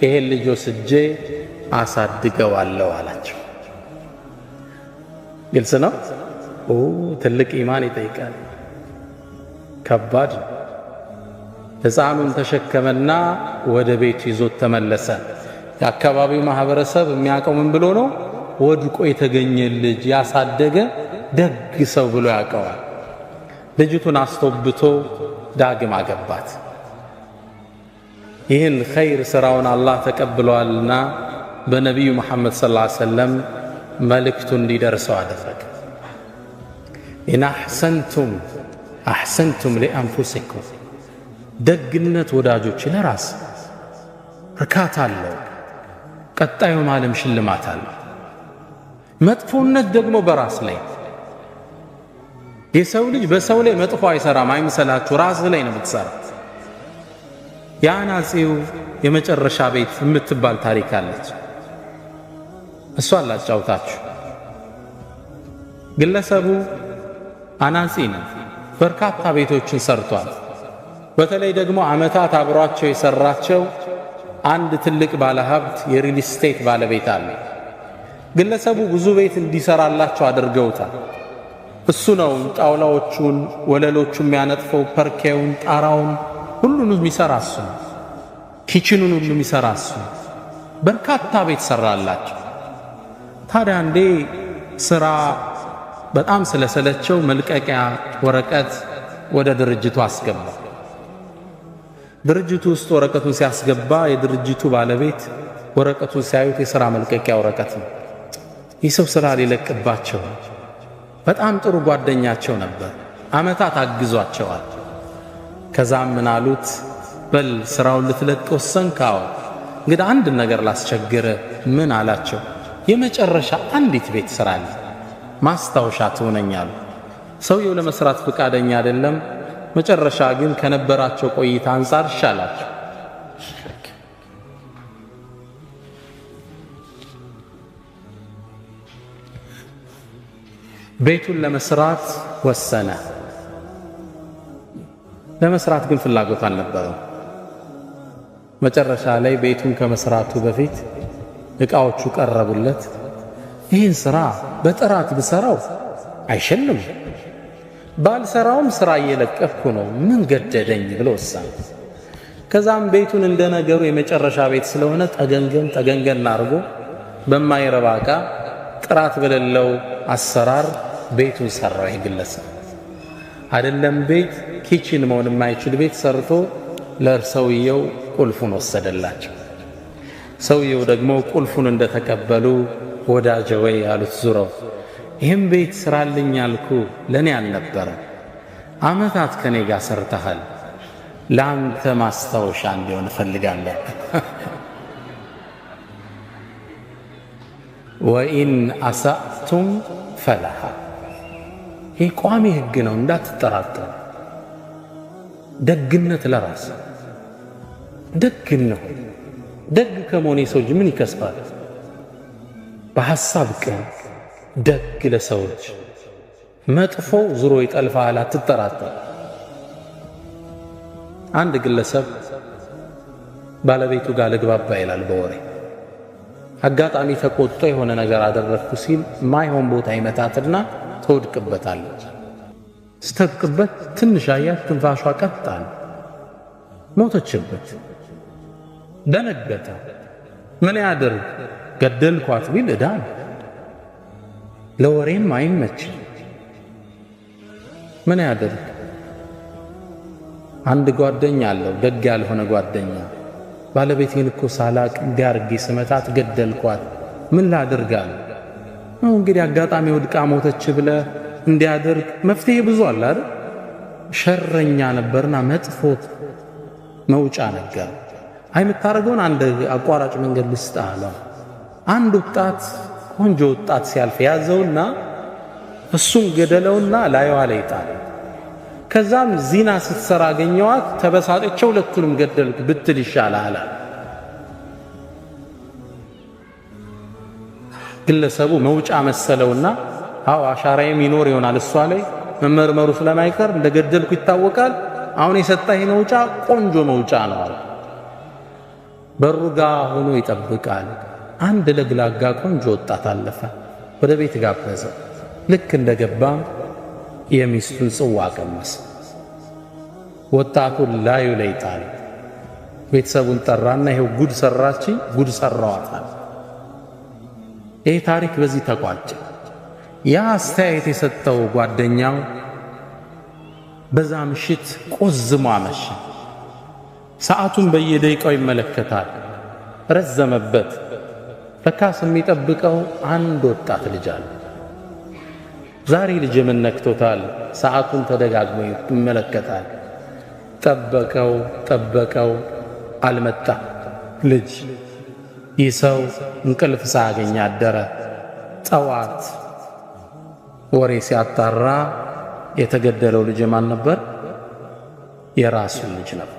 ይሄን ልጅ ወስጄ አሳድገዋለሁ አላቸው። ግልጽ ነው። ትልቅ ኢማን ይጠይቃል። ከባድ ሕፃኑን ተሸከመና ወደ ቤቱ ይዞት ተመለሰ። የአካባቢው ማህበረሰብ የሚያውቀው ምን ብሎ ነው? ወድቆ የተገኘ ልጅ ያሳደገ ደግ ሰው ብሎ ያውቀዋል። ልጅቱን አስተውብቶ ዳግም አገባት። ይህን ኸይር ሥራውን አላህ ተቀብሏልና በነቢዩ መሐመድ ሰለላሁ ዐለይሂ ወሰለም መልእክቱ እንዲደርሰው አደረገ። ኢን አሕሰንቱም ሊአንፉሲኩም፣ ደግነት ወዳጆች ለራስ እርካታ አለው፣ ቀጣዩም ዓለም ሽልማት አለው። መጥፎነት ደግሞ በራስ ላይ። የሰው ልጅ በሰው ላይ መጥፎ አይሰራም አይምሰላችሁ፣ ራስ ላይ ነው የምትሰራ። የአናጺው የመጨረሻ ቤት የምትባል ታሪክ አለች። እሷን ላጫውታችሁ። ግለሰቡ አናጺ ነው። በርካታ ቤቶችን ሰርቷል። በተለይ ደግሞ ዓመታት አብሯቸው የሰራቸው አንድ ትልቅ ባለሀብት የሪል ስቴት ባለቤት አለ። ግለሰቡ ብዙ ቤት እንዲሰራላቸው አድርገውታል። እሱ ነው ጣውላዎቹን፣ ወለሎቹን የሚያነጥፈው፣ ፐርኬውን፣ ጣራውን ሁሉንም የሚሰራ እሱ ነው። ኪችኑን ሁሉ የሚሰራ እሱ ነው። በርካታ ቤት ሰራላቸው። ታዲያ አንዴ ስራ በጣም ስለሰለቸው መልቀቂያ ወረቀት ወደ ድርጅቱ አስገባ። ድርጅቱ ውስጥ ወረቀቱን ሲያስገባ የድርጅቱ ባለቤት ወረቀቱን ሲያዩት የሥራ መልቀቂያ ወረቀት ነው። ይህ ሰው ሥራ ሊለቅባቸው በጣም ጥሩ ጓደኛቸው ነበር። ዓመታት አግዟቸዋል። ከዛም ምን አሉት? በል ሥራውን ልትለቅ ወሰንክ? አዎ። እንግዲህ አንድ ነገር ላስቸግረ። ምን አላቸው? የመጨረሻ አንዲት ቤት ሥራልኝ፣ ማስታወሻ ትሆነኛሉ። ሰውየው ለመስራት ፈቃደኛ አይደለም። መጨረሻ ግን ከነበራቸው ቆይታ አንፃር ይሻላቸው። ቤቱን ለመስራት ወሰነ። ለመስራት ግን ፍላጎት አልነበረው። መጨረሻ ላይ ቤቱን ከመስራቱ በፊት ዕቃዎቹ ቀረቡለት። ይህን ሥራ በጥራት ብሰራው አይሸልም፣ ባልሰራውም ሥራ እየለቀፍኩ ነው፣ ምን ገደደኝ ብሎ ወሰነ። ከዛም ቤቱን እንደ ነገሩ የመጨረሻ ቤት ስለሆነ ጠገንገን አድርጎ በማይረባ ዕቃ ጥራት በሌለው አሰራር ቤቱን ሰራው። ይግለሰብ አይደለም ቤት ኪችን መሆን የማይችል ቤት ሰርቶ ለሰውየው ቁልፉን ወሰደላቸው። ሰውየው ደግሞ ቁልፉን እንደተቀበሉ ወዳጄ ወይ ያሉት ዙረው፣ ይህም ቤት ስራልኝ ያልኩ ለኔ አልነበረ፣ ዓመታት ከኔ ጋር ሰርተሃል፣ ለአንተ ማስታወሻ እንዲሆን እፈልጋለሁ። ወኢን አሳእቱም ፈለሃ፣ ይህ ቋሚ ሕግ ነው እንዳትጠራጠሩ። ደግነት ለራስ ደግነው። ደግ ከመሆን የሰው ልጅ ምን ይከስፋል? በሐሳብ ቅን ደግ ለሰዎች፣ መጥፎ ዙሮ ይጠልፋል፣ አትጠራጠር። አንድ ግለሰብ ባለቤቱ ጋር ልግባባ ይላል በወሬ። አጋጣሚ ተቆጥቶ የሆነ ነገር አደረግኩ ሲል ማይሆን ቦታ ይመታትና ትወድቅበታለች። ስተቅበት ትንሽ አያት፣ ትንፋሿ ቀጣል፣ ሞተችበት። ደነገጠ። ምን ያድርግ? ገደልኳት ቢል ዕዳ ነው፣ ለወሬም አይመችም። ምን ያድርግ? አንድ ጓደኛ አለው፣ ደግ ያልሆነ ጓደኛ። ባለቤቴን እኮ ሳላቅ እንዲያርጊ ስመታት ገደልኳት፣ ምን ላድርጋል? እንግዲህ አጋጣሚ ወድቃ ሞተች ብለ እንዲያደርግ መፍትሄ ብዙ አለ አይደል? ሸረኛ ነበርና መጥፎ መውጫ ነገር። አይ የምታረገውን አንድ አቋራጭ መንገድ ልስጥ አለው። አንድ ወጣት ቆንጆ ወጣት ሲያልፍ ያዘውና እሱን ገደለውና ላይዋ ላይ ጣለው። ከዛም ዚና ስትሰራ አገኘዋት፣ ተበሳጨች፣ ሁለቱንም ገደልክ ብትል ይሻላል። ግለሰቡ መውጫ መሰለውና አው አሻራዬም ይኖር ይሆናል እሷ ላይ መመርመሩ ስለማይቀር እንደገደልኩ ይታወቃል። አሁን የሰጠኝ መውጫ ቆንጆ መውጫ ነው አለ። በሩጋ ሆኖ ይጠብቃል። አንድ ለግላጋ ቆንጆ ወጣት አለፈ። ወደ ቤት ጋበዘው። ልክ እንደገባም የሚስቱን ጽዋ ቀመሰ። ወጣቱን ላዩ ላይ ጣለ። ቤተሰቡን ጠራና ይሄው ጉድ ሰራች፣ ጉድ ሰራዋታል። ይህ ታሪክ በዚህ ተቋጨ። ያ አስተያየት የሰጠው ጓደኛው በዛ ምሽት ቆዝሞ አመሸ። ሰዓቱን በየደቂቃው ይመለከታል። ረዘመበት። ለካስ የሚጠብቀው አንድ ወጣት ልጅ አለ። ዛሬ ልጅ ምን ነክቶታል? ሰዓቱን ተደጋግሞ ይመለከታል። ጠበቀው፣ አልመጣም። ልጅ ይህ ሰው እንቅልፍ ሳያገኝ አደረ። ጠዋት ወሬ ሲያጣራ የተገደለው ልጅ ማን ነበር? የራሱ ልጅ ነበር።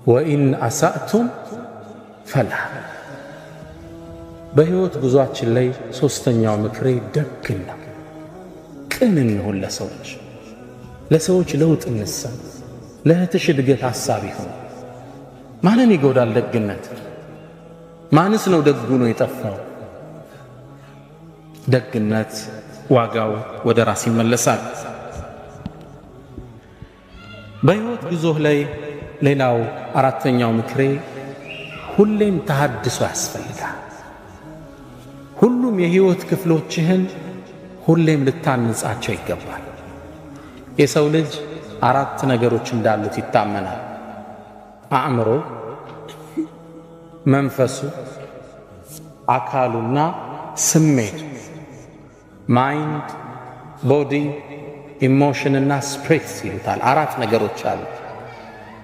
ወኢን አሳእቱም ፈላ። በሕይወት ጉዟችን ላይ ሶስተኛው ምክሬ ደግና ቅን እንሁን። ለሰዎች ለውጥ እንሰም። ለእህትሽ እድገት ሐሳብ ይሁን። ማንን ይጎዳል ደግነት? ማንስ ነው ደጉ ነው የጠፋው? ደግነት ዋጋው ወደ ራስ ይመለሳል። በሕይወት ጉዞህ ላይ ሌላው አራተኛው ምክሬ ሁሌም ተሐድሶ ያስፈልጋል። ሁሉም የሕይወት ክፍሎችህን ሁሌም ልታንጻቸው ይገባል። የሰው ልጅ 4 ነገሮች እንዳሉት ይታመናል። አእምሮ፣ መንፈሱ፣ አካሉና ስሜቱ። ማይንድ፣ ቦዲ፣ ኢሞሽንና ስፒሪት ይሉታል። 4 ነገሮች አሉ።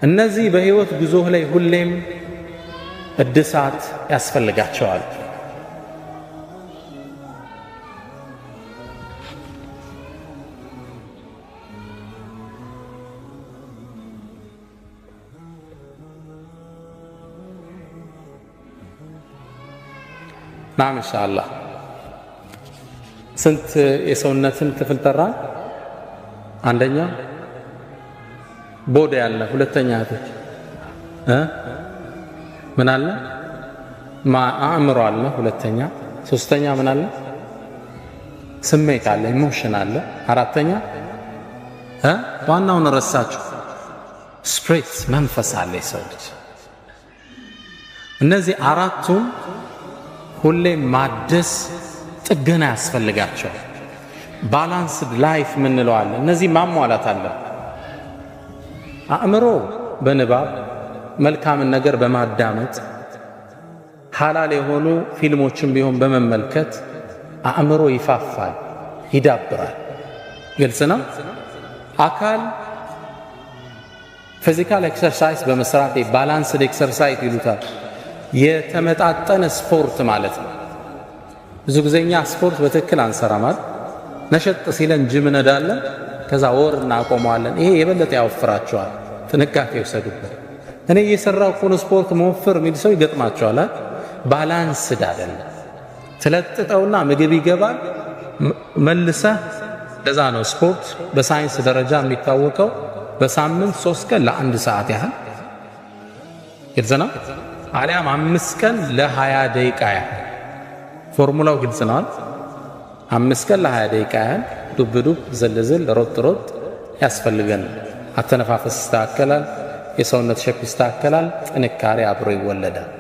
እነዚህ በሕይወት ጉዞህ ላይ ሁሌም እድሳት ያስፈልጋቸዋል። ናም ኢንሻአላህ። ስንት የሰውነትን ክፍል ጠራን? አንደኛ ቦዲ አለ። ሁለተኛ ምን አለ? አእምሮ አለ። ሁለተኛ። ሶስተኛ ምን አለ? ስሜት አለ፣ ኢሞሽን አለ። አራተኛ ዋናውን ረሳችሁ፣ ስፒሪት መንፈስ አለ የሰው ልጅ። እነዚህ 4ቱም ሁሌም ማደስ ጥገና ያስፈልጋቸው። ባላንስድ ላይፍ ምንለዋለን። እነዚህ ማሟላት አለ። አእምሮ በንባብ መልካምን ነገር በማዳመጥ ሐላል የሆኑ ፊልሞችን ቢሆን በመመልከት አእምሮ ይፋፋል፣ ይዳብራል። ግልጽ ነው። አካል ፊዚካል ኤክሰርሳይዝ በመስራት ባላንስድ ኤክሰርሳይዝ ይሉታል። የተመጣጠነ ስፖርት ማለት ነው። ብዙ ጊዜኛ ስፖርት በትክክል አንሰራማል። ነሸጥ ሲለን ጅም ነዳለን፣ ከዛ ወር እናቆመዋለን። ይሄ የበለጠ ያወፍራቸዋል። ጥንቃቄ ይወሰዱበት። እኔ እየሰራው ኮን ስፖርት መወፈር የሚል ሰው ይገጥማቸዋል። ባላንስድ አይደለም። ትለጥጠውና ምግብ ይገባል መልሰህ። ለዛ ነው ስፖርት በሳይንስ ደረጃ የሚታወቀው በሳምንት 3 ቀን ለ1 ሰዓት ያህል ግልጽ ነው። አሊያም 5 ቀን ለ20 ደቂቃ ያህል። ፎርሙላው ግልጽ ነው። 5 ቀን ለ20 ደቂቃ ያህል ዱብ ዱብ ዝልዝል ሮጥ ሮጥ ያስፈልገን። አተነፋፈስ ይስተካከላል፣ የሰውነት ሸፕ ይስተካከላል፣ ጥንካሬ አብሮ ይወለዳል።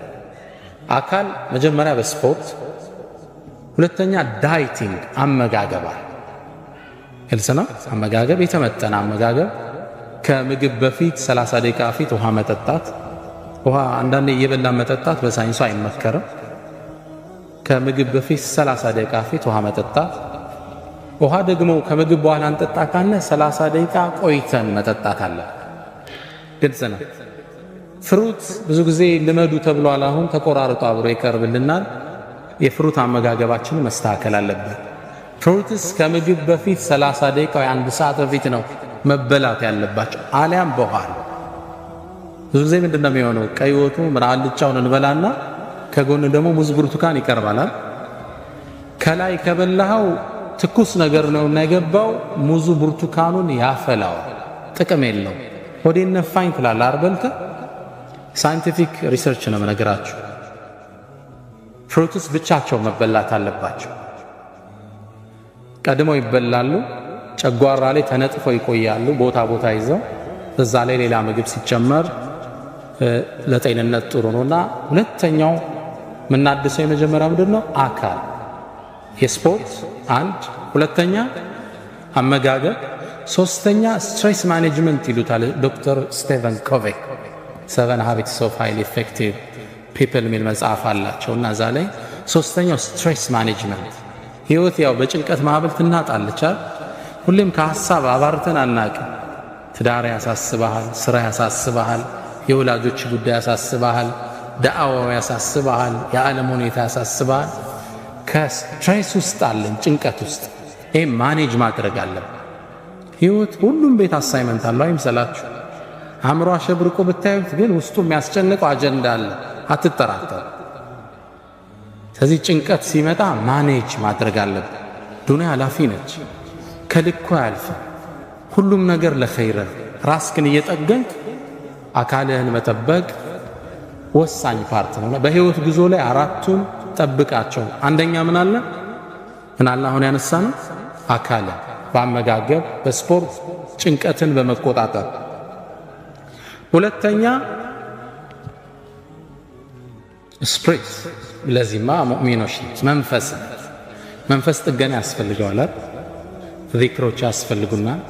አካል መጀመሪያ በስፖርት፣ ሁለተኛ ዳይቲንግ አመጋገባ ግልጽ ነው። አመጋገብ የተመጠነ አመጋገብ። ከምግብ በፊት 30 ደቂቃ በፊት ውሃ መጠጣት። ውሃ አንዳንዴ እየበላ መጠጣት በሳይንሱ አይመከርም። ከምግብ በፊት 30 ደቂቃ በፊት ውሃ መጠጣት። ውሃ ደግሞ ከምግብ በኋላ እንጠጣ ካለ 30 ደቂቃ ቆይተን መጠጣት አለ። ግልጽ ነው። ፍሩት ብዙ ጊዜ ልመዱ ተብሏል። አሁን ተቆራርጦ አብሮ ይቀርብልናል። የፍሩት አመጋገባችን መስተካከል አለበት። ፍሩትስ ከምግብ በፊት 30 ደቂቃ ወይ 1 ሰዓት በፊት ነው መበላት ያለባቸው፣ አሊያም በኋላ። ብዙ ጊዜ ምንድነው የሚሆነው? ቀይ ወጡ አልጫውን እንበላና ከጎን ደግሞ ሙዝ ብርቱካን ይቀርባል። ከላይ ከበላኸው ትኩስ ነገር ነው የገባው፣ ሙዙ ብርቱካኑን ያፈላው፣ ጥቅም የለው። ሆዴን ነፋኝ ትላለህ አርበልተ። ሳይንቲፊክ ሪሰርች ነው የምነግራችሁ። ፍሩትስ ብቻቸው መበላት አለባቸው። ቀድመው ይበላሉ፣ ጨጓራ ላይ ተነጥፈው ይቆያሉ፣ ቦታ ቦታ ይዘው። በዛ ላይ ሌላ ምግብ ሲጨመር ለጤንነት ጥሩ ነውና፣ ሁለተኛው የምናድሰው የመጀመሪያ ምንድነው? አካል የስፖርት አንድ፣ ሁለተኛ አመጋገብ፣ ሶስተኛ ስትሬስ ማኔጅመንት ይሉታል ዶክተር ስቴቨን ኮቬክ 7 Habits of Highly Effective People የሚል መጽሐፍ አላቸውና እዛ ላይ ሶስተኛው ስትሬስ ማኔጅመንት። ህይወት ያው በጭንቀት ማዕበል ትናጣለች። ሁሌም ከሐሳብ አባርተን አናቅም። ትዳር ያሳስበሃል፣ ስራ ያሳስበሃል፣ የወላጆች ጉዳይ ያሳስበሃል፣ ዳዕዋው ያሳስበሃል፣ የዓለም ሁኔታ ያሳስበሃል። ከስትሬስ ውስጥ አለን፣ ጭንቀት ውስጥ። ይሄ ማኔጅ ማድረግ አለብን። ህይወት ሁሉም ቤት አሳይመንት አለው አይምሰላችሁ። አእምሮ አሸብርቆ ብታዩት ግን ውስጡ የሚያስጨንቀው አጀንዳ አለ፣ አትጠራጠሩ። ስለዚህ ጭንቀት ሲመጣ ማኔጅ ማድረግ አለብን። ዱንያ ኃላፊ ነች፣ ከልኩ አያልፍም። ሁሉም ነገር ለኸይር ነው። ራስህን እየጠገንክ አካልህን መጠበቅ ወሳኝ ፓርት ነው። በህይወት ጉዞ ላይ አራቱን ጠብቃቸው። አንደኛ ምን አለ? አሁን ያነሳነው አካል በአመጋገብ በስፖርት ጭንቀትን በመቆጣጠር። ሁለተኛ ስፕሪት። ለዚህማ ሙእሚኖች መንፈስ ጥገና ያስፈልገዋል። ዚክሮች ያስፈልጉናል።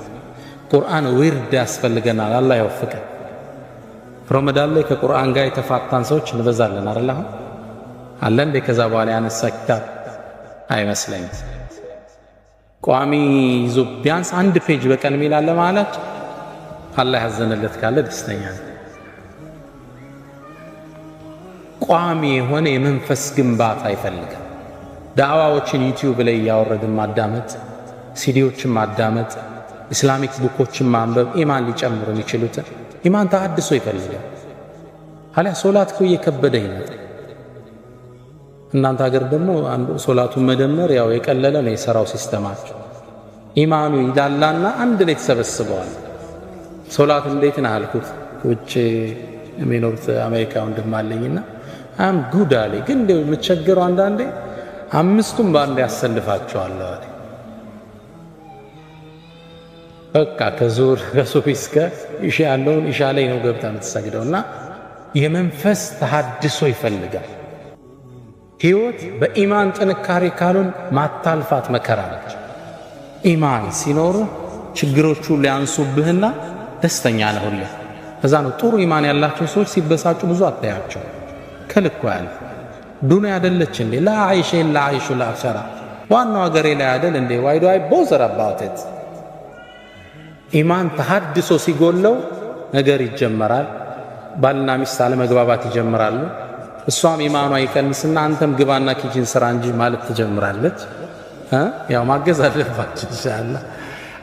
ቁርአን ዊርድ ያስፈልገናል። አላህ ይወፍቀን። ረመዳን ላይ ከቁርአን ጋር የተፋታን ሰዎች እንበዛለን አይደል? አሁን አለ እንደ ከዛ በኋላ ያነሳ ኪታብ አይመስለኝም። ቋሚ ይዞ ቢያንስ 1 ፔጅ በቀን ሚላለ ማለት አላህ ያዘነለት ካለ ደስተኛ ነው። ቋሚ የሆነ የመንፈስ ግንባታ ይፈልጋል። ዳዕዋዎችን ዩቲዩብ ላይ ያወረድን ማዳመጥ፣ ሲዲዎችን ማዳመጥ፣ ኢስላሚክ ቡኮችን ማንበብ ኢማን ሊጨምሩ የሚችሉትን ኢማን ተሐድሶ ይፈልጋል። አሊያ ሶላት እኮ እየከበደ ይመጣል። እናንተ ሀገር ደግሞ አንዱ ሶላቱን መደመር ያው የቀለለ ነው የሰራው ሲስተማቸው። ኢማኑ ይላላና አንድ ላይ ተሰበስበዋል። ሶላት እንዴት ነው አልኩት። ውጭ የሚኖሩት አሜሪካ ወንድም አለኝና አም ጉድ አለ። ግን እንደው የምትቸገረው አንዳንዴ 5ቱም በአንድ ያሰልፋቸዋል አለ። በቃ ከዙር ከሱፊ እስከ ኢሻ ያለውን ኢሻ ላይ ነው ገብታ የምትሰግደውና የመንፈስ ተሐድሶ ይፈልጋል። ህይወት በኢማን ጥንካሬ ካሉን ማታልፋት መከራ ነች። ኢማን ሲኖር ችግሮቹ ሊያንሱብህና ደስተኛ ነህ ሁሌ። ከዛ ነው ጥሩ ኢማን ያላቸው ሰዎች ሲበሳጩ ብዙ አታያቸው። ከልኩ ያለ ዱንያ አይደለች እንዴ? ላ አይሽ ኢላ አይሹል አኺራ። ዋናው ሀገሬ ላይ አይደል እንዴ? why do I bother about it? ኢማን ተሐድሶ ሲጎለው ነገር ይጀመራል። ባልና ሚስት አለመግባባት ይጀምራሉ። እሷም ኢማኗ ይቀንስና አንተም ግባና ኪችን ስራ እንጂ ማለት ትጀምራለች። ያው ማገዝ አለባችሁ ኢንሻአላህ።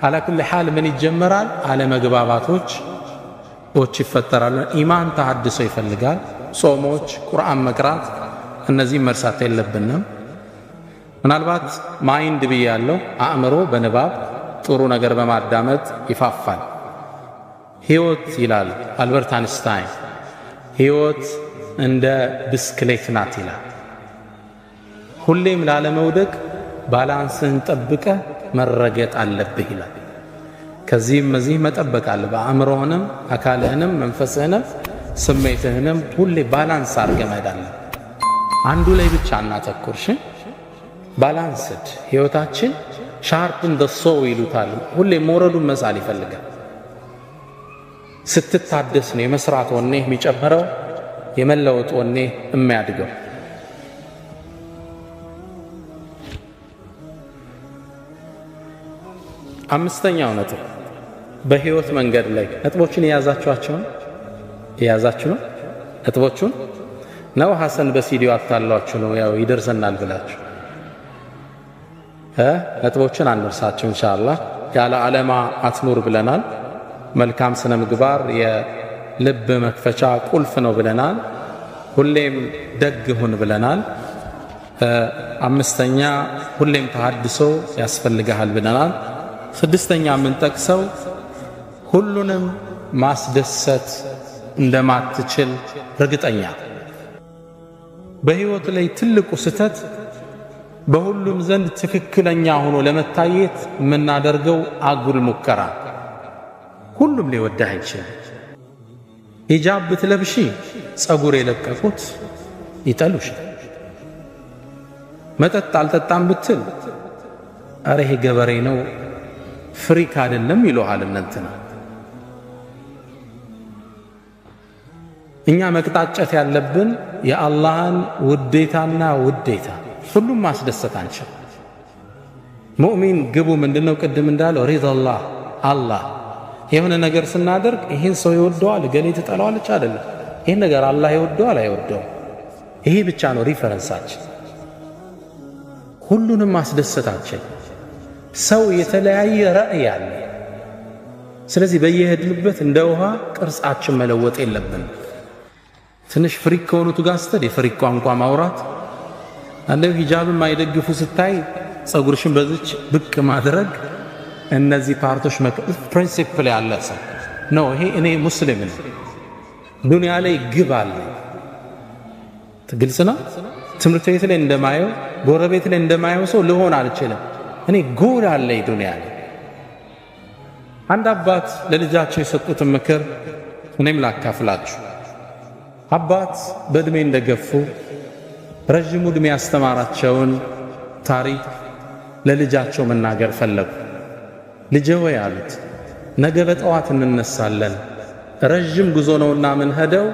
አላ ኩል ሐል ምን ይጀመራል? አለመግባባቶች ይፈጠራሉ። ኢማን ተሐድሶ ይፈልጋል። ጾሞች፣ ቁርአን መቅራት፣ እነዚህ መርሳት የለብንም። ምናልባት ማይንድ ብያለሁ፣ አእምሮ በንባብ ጥሩ ነገር በማዳመጥ ይፋፋል። ህይወት ይላል አልበርት አንስታይን፣ ህይወት እንደ ብስክሌት ናት ይላል። ሁሌም ላለመውደቅ ባላንስህን ጠብቀ መረገጥ አለብህ ይላል። ከዚህም እዚህ መጠበቅ አለብህ። አእምሮህንም፣ አካልህንም፣ መንፈስህንም፣ ስሜትህንም ሁሌ ባላንስ አድርገህ መሄድ አለብህ። አንዱ ላይ ብቻ እናተኩርሽ። ባላንስድ ህይወታችን ሻርፕን ደሶ ይሉታል። ሁሌ መውረዱን መሳል ይፈልጋል። ስትታደስ ነው የመስራት ወኔ የሚጨምረው፣ የመለወጥ ወኔ የሚያድገው። አምስተኛው ነጥብ በህይወት መንገድ ላይ ነጥቦችን የያዛችሁ ነው። ነጥቦቹን ነው ሐሰን በሲዲዮ አታሏችሁ ነው ያው ይደርሰናል ብላችሁ ነጥቦቹን አንርሳችሁ ኢንሻአላህ። ያለ ዓለማ አትኑር ብለናል። መልካም ስነ ምግባር የልብ መክፈቻ ቁልፍ ነው ብለናል። ሁሌም ደግ ሁን ብለናል። አምስተኛ ሁሌም ተሐድሶ ያስፈልጋል ብለናል። ስድስተኛ የምንጠቅሰው ሁሉንም ማስደሰት እንደማትችል እርግጠኛ። በህይወት ላይ ትልቁ ስህተት በሁሉም ዘንድ ትክክለኛ ሆኖ ለመታየት የምናደርገው አጉል ሙከራ። ሁሉም ሊወድህ አይችልም። ሂጃብ ብትለብሺ ጸጉር የለቀቁት ይጠሉሻል። መጠጥ አልጠጣም ብትል አረ ይሄ ገበሬ ነው ፍሪክ አይደለም ይሉሃል እንትና። እኛ መቅጣጨት ያለብን የአላህን ውዴታና ውዴታ ሁሉም ማስደሰት አንችል። ሙእሚን ግቡ ምንድነው? ቅድም እንዳለው ሪዳላህ አላህ የሆነ ነገር ስናደርግ ይህን ሰው ይወደዋል ገሌ ትጠላዋለች አይደለም። ይህን ነገር አላህ ይወደዋል አይወደውም፣ ይሄ ብቻ ነው ሪፈረንሳችን። ሁሉንም ማስደሰታችን ሰው የተለያየ ራዕይ አለ። ስለዚህ በየሄድንበት እንደ ውሃ ቅርጻችን መለወጥ የለብን። ትንሽ ፍሪክ ከሆኑት ጋር ስትል የፍሪክ ቋንቋ ማውራት፣ አንደው ሂጃብን ማይደግፉ ስታይ ጸጉርሽን በዚች ብቅ ማድረግ፣ እነዚህ ፓርቶች ፕሪንሲፕል ያለ ሰው ነው። ይሄ እኔ ሙስሊም ነኝ፣ ዱንያ ላይ ግብ አለ። ግልጽ ነው። ትምህርት ቤት ላይ እንደማየው ጎረቤት ላይ እንደማየው ሰው ልሆን አልችልም። እኔ ጎል አለኝ ዱንያ ላይ። አንድ አባት ለልጃቸው የሰጡትን ምክር እኔም ላካፍላችሁ። አባት በእድሜ እንደገፉ ረጅሙ እድሜ ያስተማራቸውን ታሪክ ለልጃቸው መናገር ፈለጉ። ልጄ ወይ አሉት፣ ነገ በጠዋት እንነሳለን፣ ረጅም ጉዞ ነውና ምን ሄደው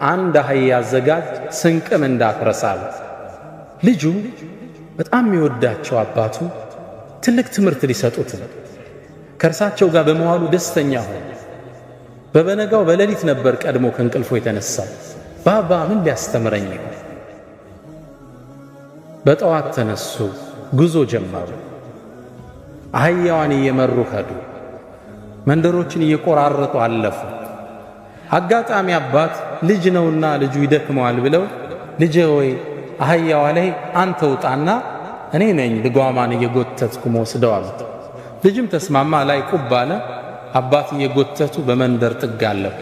አንድ አህያ አዘጋጅ፣ ስንቅም እንዳትረሳል። ልጁ በጣም የሚወዳቸው አባቱ ትልቅ ትምህርት ሊሰጡት ከእርሳቸው ጋር በመዋሉ ደስተኛ ሆነ። በበነጋው በሌሊት ነበር ቀድሞ ከእንቅልፎ የተነሳው። ባባ ምን ሊያስተምረኝ? በጠዋት ተነሱ፣ ጉዞ ጀመሩ። አህያዋን እየመሩ ሄዱ። መንደሮችን እየቆራረጡ አለፉ። አጋጣሚ አባት ልጅ ነውና ልጁ ይደክመዋል ብለው ልጄ ሆይ አህያዋ ላይ አንተ ውጣና እኔ ነኝ ልጓማን እየጎተትኩ መወስደው አሉት። ልጅም ተስማማ። ላይ ቁብ አለ። አባት እየጎተቱ በመንደር ጥግ አለፉ።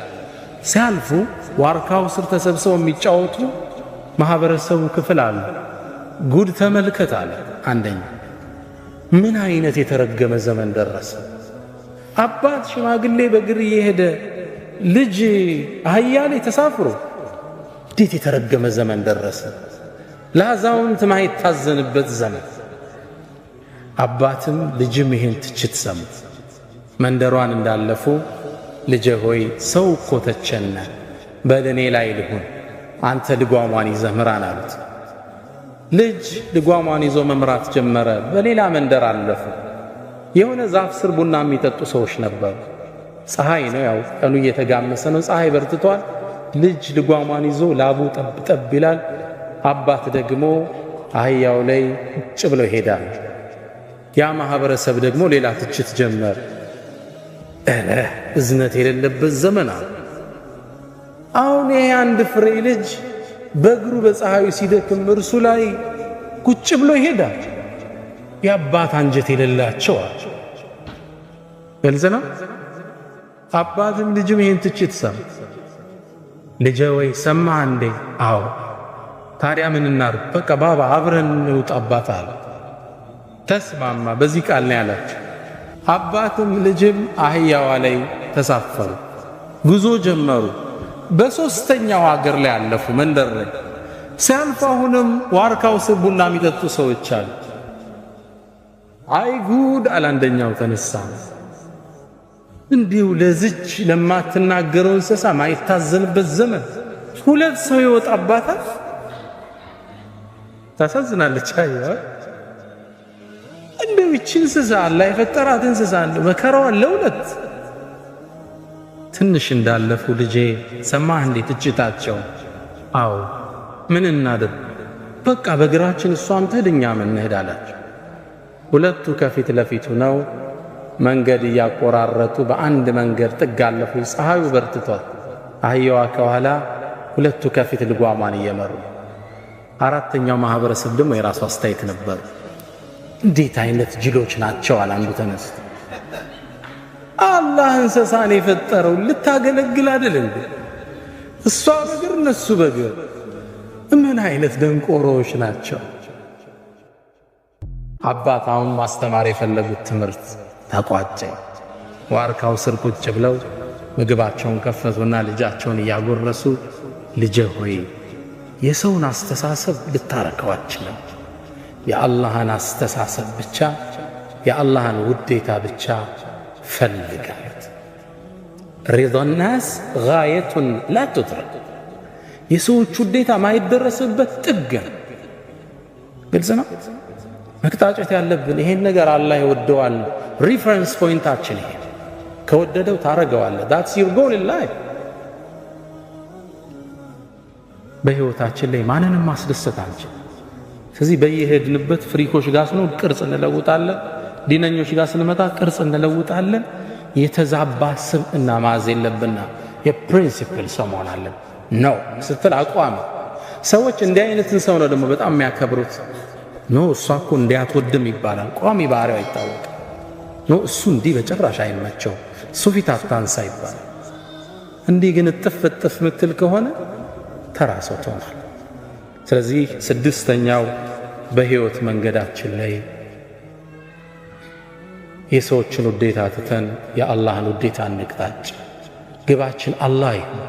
ሲያልፉ ዋርካው ስር ተሰብስበው የሚጫወቱ ማህበረሰቡ ክፍል አሉ። ጉድ ተመልከት አለ አንደኛ። ምን አይነት የተረገመ ዘመን ደረሰ! አባት ሽማግሌ በእግር እየሄደ ልጅ አህያ ላይ ተሳፍሮ፣ እንዴት የተረገመ ዘመን ደረሰ! ለአዛውንት ማይታዘንበት ዘመን። አባትም ልጅም ይሄን ትችት ሰሙ። መንደሯን እንዳለፉ ልጄ ሆይ ሰው እኮ ተቸነ፣ በለኔ ላይ ልሁን፣ አንተ ልጓሟን ይዘህ ምራን አሉት። ልጅ ልጓሟን ይዞ መምራት ጀመረ። በሌላ መንደር አለፉ። የሆነ ዛፍ ስር ቡና የሚጠጡ ሰዎች ነበሩ። ፀሐይ ነው፣ ያው ቀኑ እየተጋመሰ ነው፣ ፀሐይ በርትቷል። ልጅ ልጓሟን ይዞ ላቡ ጠብ ጠብ ይላል። አባት ደግሞ አህያው ላይ ቁጭ ብሎ ይሄዳል። ያ ማህበረሰብ ደግሞ ሌላ ትችት ጀመር። እዝነት የሌለበት ዘመን አለ። አሁን ይሄ አንድ ፍሬ ልጅ በእግሩ በፀሐዩ ሲደክም እርሱ ላይ ቁጭ ብሎ ይሄዳል። የአባት አንጀት የሌላቸው አለ። ገልጽና አባትም ልጅም ይሄን ትችት ሰማ። ልጄ ወይ ሰማህ እንዴ? አዎ። ታዲያ ምን እናድርግ? በቃ ባባ አብረን እንውጣ አባት አለ። ተስማማ። በዚህ ቃል ነው ያላቸው። አባትም ልጅም አህያዋ ላይ ተሳፈሩ፣ ጉዞ ጀመሩ። በሶስተኛው ሀገር ላይ አለፉ። መንደር ላይ ሲያልፉ አሁንም ዋርካው ስር ቡና የሚጠጡ ሰዎች አሉ። አይ ጉድ አለ አንደኛው ተነሳ። እንዲሁ ለዝች ለማትናገረው እንስሳ ማይታዘንበት ዘመን ሁለት ሰው ይወጣባታል። ታሳዝናለች። አያ እንደው ይህች እንስሳ አላህ የፈጠራት እንስሳ መከራዋ ለሁለት ትንሽ እንዳለፉ ልጄ ሰማህ እንዴ ትችታቸው? አዎ ምን እናድርግ? በቃ በእግራችን እሷም ትሄድ እኛም እንሄድ አላቸው። ሁለቱ ከፊት ለፊቱ ነው መንገድ እያቆራረጡ በአንድ መንገድ ጥግ አለፉ። ፀሐዩ በርትቷል። አህያዋ ከኋላ፣ ሁለቱ ከፊት ልጓሟን እየመሩ። አራተኛው ማህበረሰብ ደግሞ የራሱ አስተያየት ነበር። እንዴት አይነት ጅሎች ናቸው አለ አንዱ ተነስቶ። አላህ እንስሳን የፈጠረው ልታገለግል አይደል እንዴ? እሷ በእግር እነሱ በእግር። ምን አይነት ደንቆሮዎች ናቸው? አባት አሁን ማስተማር የፈለጉት ትምህርት ተቋጨ። ዋርካው ስር ቁጭ ብለው ምግባቸውን ከፈቱና ልጃቸውን እያጎረሱ ልጄ ሆይ የሰውን አስተሳሰብ ልታረከው አትችልም። የአላህን አስተሳሰብ ብቻ የአላህን ውዴታ ብቻ ፈልጋት። ሪዳ ናስ ጋየቱን ላ ቱድረክ። የሰዎች ውዴታ ማይደረስበት ጥግ ነው። ግልጽ ነው። መቅጣጨት ያለብን ይሄን ነገር አላህ ይወደዋል። ሪፈረንስ ፖይንታችን ይሄ። ከወደደው ታረገዋለህ። that's your goal in life። በህይወታችን ላይ ማንንም ማስደሰት አንችል። ስለዚህ በየሄድንበት ፍሪኮች ጋር ስንሆን ቅርጽ እንለውጣለን፣ ዲነኞች ጋር ስንመጣ ቅርጽ እንለውጣለን። የተዛባ ስብዕና መያዝ የለብንና የፕሪንሲፕል ሰው መሆን አለን ነው ስትል አቋም። ሰዎች እንዲህ አይነትን ሰው ነው ደግሞ በጣም የሚያከብሩት። ኖ እሷ እኮ እንዲያትወድም ይባላል። ቋሚ ባህሪው አይታወቅም። ኖ እሱ እንዲህ በጭራሽ አይመቸው፣ እሱ ፊት አታንሳ ይባላል። እንዲህ ግን እጥፍ ምትል ከሆነ ተራ ሰው ትሆናል። ስለዚህ ስድስተኛው በህይወት መንገዳችን ላይ የሰዎችን ውዴታ ትተን የአላህን ውዴታ እንቅጣጭ። ግባችን አላህ ይሁን።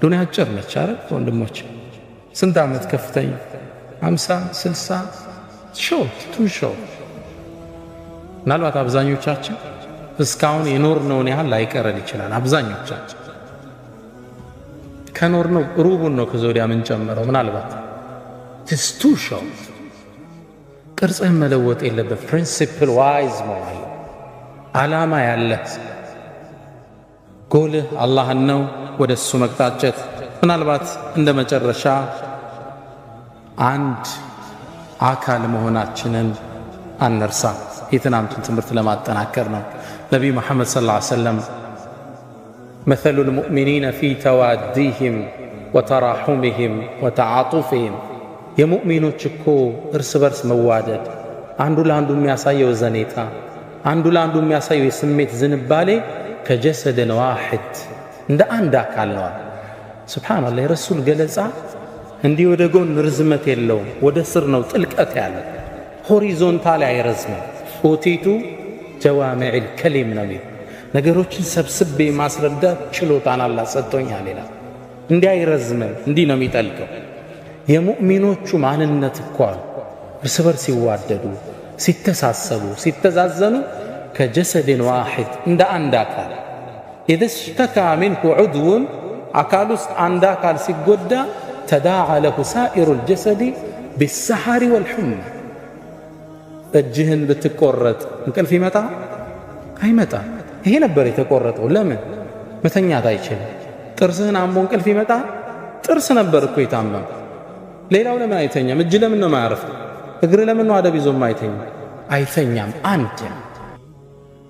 ዱንያ አጭር ነች አይደል ወንድሞች? ስንት ዓመት ከፍተኛ 50 60 ሾርት ቱ ሾርት። ምናልባት አብዛኞቻችን እስካሁን የኖርነውን ያህል ላይቀረን ይችላል። አብዛኞቻችን ከኖርነው ሩቡን ነው ከዚያ ወዲያ የምንጨምረው። ምናልባት it's too short። ቅርጽህን መለወጥ የለበት። ፕሪንሲፕል ዋይዝ መሆን ዓላማ ያለህ ጎልህ አላህን ነው፣ ወደ እሱ መቅጣጨት። ምናልባት እንደ መጨረሻ አንድ አካል መሆናችንን አንርሳ። የትናንቱን ትምህርት ለማጠናከር ነው። ነቢዩ መሐመድ ሰለላሁ ዐለይሂ ወሰለም مثل المؤمنين في تواديهم وتراحمهم وتعاطفهم የሙእሚኖች እኮ እርስ በርስ መዋደድ፣ አንዱ ለአንዱ የሚያሳየው ዘኔታ፣ አንዱ ለአንዱ የሚያሳየው የስሜት ዝንባሌ ከጀሰድን ዋሂድ እንደ አንድ አካል ነው። ሱብሃንአላህ። የረሱል ገለጻ እንዲህ ወደ ጎን ርዝመት የለውም፣ ወደ ስር ነው ጥልቀት ያለ። ሆሪዞንታል አይረዝምም። ኡቲቱ ጀዋሚዕል ከሊም ነው። ነገሮችን ሰብስቤ ማስረዳት ችሎታን አላህ ሰጥቶኛል ይላል። እንዲህ አይረዝምም፣ እንዲህ ነው የሚጠልቀው። የሙእሚኖቹ ማንነት እኮ እርስ በርስ ሲዋደዱ፣ ሲተሳሰቡ፣ ሲተዛዘኑ ከጀሰድን ዋሂድ እንደ አንድ አካል። ኢዘ ሽተካ ሚንሁ ዑድውን አካል ውስጥ አንድ አካል ሲጎዳ ተዳዓ ለሁ ሳኢሩል ጀሰዲ ቢሰሐሪ ወልሑማ። እጅህን ብትቆረጥ እንቅልፍ ይመጣ አይመጣ? ይሄ ነበር የተቆረጠው። ለምን መተኛት አይችልም? ጥርስህን አሞ እንቅልፍ ይመጣ? ጥርስ ነበር እኮ የታመመ። ሌላው ለምን አይተኛም? እጅ ለምን ነው ማያርፍ? እግር ለምን ነው አደብ ይዞም አይተኛም? አንድ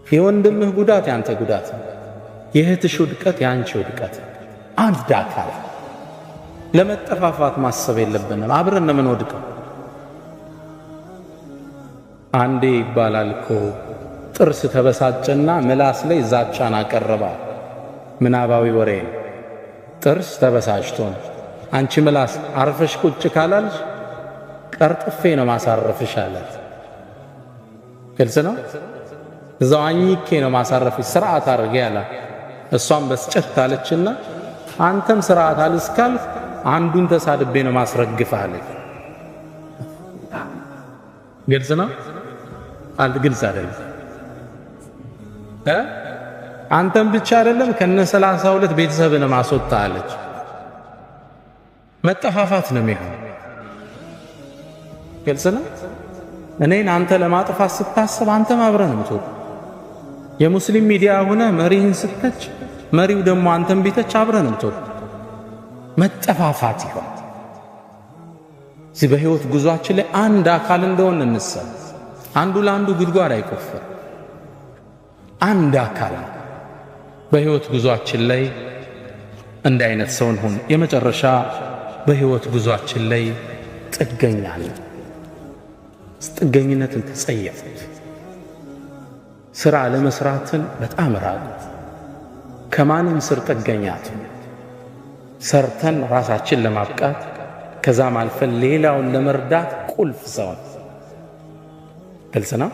የወንድምህ ጉዳት ያንተ ጉዳት፣ የእህትሽ ውድቀት ያንቺ ውድቀት። አንድ አካል። ለመጠፋፋት ማሰብ የለብንም። አብረን ነው የምንወድቀው። አንዴ ይባላል እኮ ጥርስ ተበሳጨና ምላስ ላይ ዛቻን አቀረባ። ምናባዊ ወሬ። ጥርስ ተበሳጭቶ አንቺ ምላስ አርፈሽ ቁጭ ካላልሽ ቀርጥፌ ነው ማሳረፍሽ አላት። ግልጽ ነው። እዛው አኝኬ ነው ማሳረፍሽ፣ ስርዓት አድርጌ አላት። እሷም በስጨት አለችና አንተም ስርዓት አልስካል አንዱን ተሳድቤ ነው ማስረግፍህ አለች። ግልጽ ነው። ግልጽ አይደለም። አንተም ብቻ አይደለም ከነ 32 ቤተሰብን ማስወጣ አለች። መጠፋፋት ነው የሚሆነው። ግልጽ ነው። እኔን አንተ ለማጥፋት ስታስብ አንተም አብረህ ነው የምትወጣው። የሙስሊም ሚዲያ ሆነ መሪህን ስተች መሪው ደግሞ አንተን ቢተች አብረን እንተው መጠፋፋት ይሆን። እዚህ በህይወት ጉዟችን ላይ አንድ አካል እንደሆነ እንሰብ። አንዱ ለአንዱ ጉድጓድ አይቆፍር። አንድ አካል በህይወት ጉዟችን ላይ እንደ አይነት ሰውን ሁን። የመጨረሻ በህይወት ጉዟችን ላይ ጥገኛ ነን። ጥገኝነትን ተጸየፉት። ስራ ለመስራትን በጣም ራቁት። ከማንም ስር ጥገኛት ሰርተን ራሳችን ለማብቃት ከዛም አልፈን ሌላውን ለመርዳት ቁልፍ ሰው ግልጽ ነው።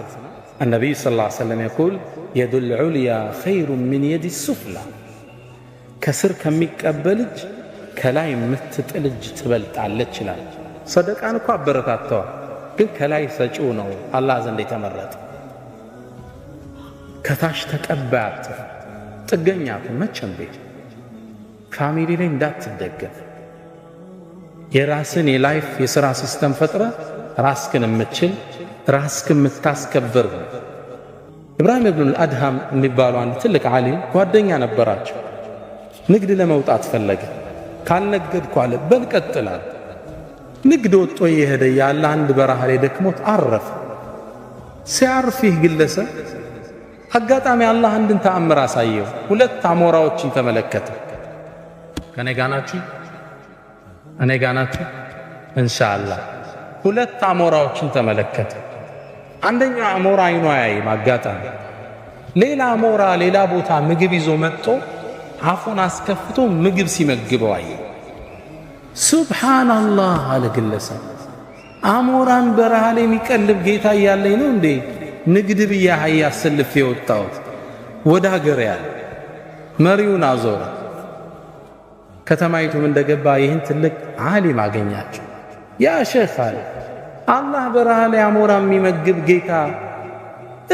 النبي صلى الله عليه وسلم يقول يد العليا خير من يد السفلى كسر ከሚቀበል እጅ ከላይ የምትጥል እጅ ትበልጣለች ይላል። ሰደቃን እኮ አበረታተዋል፣ ግን ከላይ ሰጪው ነው አላህ ዘንድ የተመረጠ። ከታች ተቀባያት ጥገኛቱ መቼም ቤት ፋሚሊ ላይ እንዳትደገፍ። የራስን የላይፍ የሥራ ሲስተም ፈጥረ ራስክን የምትችል ራስክን የምታስከብር። ኢብራሂም ኢብኑ አልአድሃም የሚባሉ አንድ ትልቅ ዓሊም ጓደኛ ነበራቸው። ንግድ ለመውጣት ፈለገ። ካልነገድኩ አለ በል ቀጥላል። ንግድ ወጥቶ እየሄደ ያለ አንድ በረሃ ላይ ደክሞት አረፈ። ሲያርፍ ይህ ግለሰብ አጋጣሚ አላህ አንድን ተአምር አሳየው። ሁለት አሞራዎችን ተመለከተ። ከኔ ጋር ናችሁ? እኔ ጋር ናችሁ? ኢንሻአላህ። ሁለት አሞራዎችን ተመለከተ። አንደኛው አሞራ አይኑ ያይም አጋጣሚ ሌላ አሞራ ሌላ ቦታ ምግብ ይዞ መጥቶ አፉን አስከፍቶ ምግብ ሲመግበው አየ። ሱብሃንአላህ አለ ግለሰብ። አሞራን በረሃ ላይ የሚቀልብ ጌታ እያለኝ ነው እንዴ ንግድ ብዬ አህያ አሰልፌ የወጣሁት? ወደ ሀገር ያለ መሪውን አዞረ። ከተማይቱም እንደገባ ይህን ትልቅ ዓሊም አገኛቸው። ያ ሼኽ አለ አላህ በረሃ ላይ አሞራ የሚመግብ ጌታ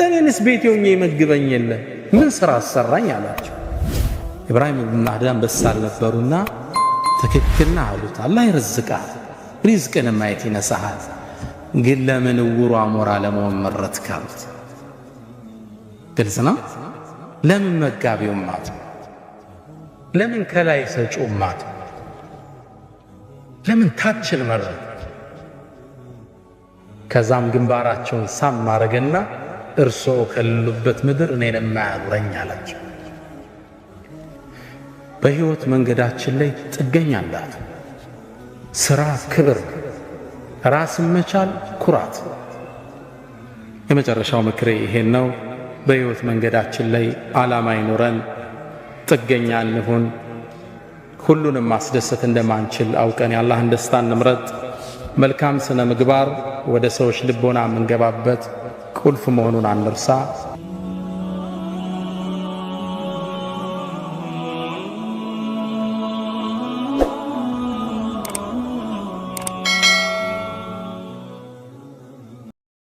እኔንስ ቤቴ ሆኜ ይመግበኝ የለ ምን ሥራ አሰራኝ አላቸው። ኢብራሂም ኢብኑ አድሃም በሳል ነበሩና ትክክልና አሉት። አላህ ይርዝቃል፣ ሪዝቅን ማየት ይነሳሃል፣ ግን ለምን ዕውሩ አሞራ ለመሆን መረጥክ አሉት። ግልጽ ነው። ለምን መጋቢው ማት? ለምን ከላይ ሰጪው ማት? ለምን ታችል መረጥ? ከዛም ግንባራቸውን ሳም ማረገና እርሶ ከሌሉበት ምድር እኔን የማያኖረኝ አላቸው። በህይወት መንገዳችን ላይ ጥገኛ እንዳት ስራ ክብር፣ ራስን መቻል ኩራት። የመጨረሻው ምክሬ ይሄን ነው። በህይወት መንገዳችን ላይ ዓላማ ይኖረን፣ ጥገኛ እንሁን። ሁሉንም ማስደሰት እንደማንችል አውቀን የአላህን ደስታ እንምረጥ። መልካም ስነ ምግባር ወደ ሰዎች ልቦና የምንገባበት ቁልፍ መሆኑን አንርሳ።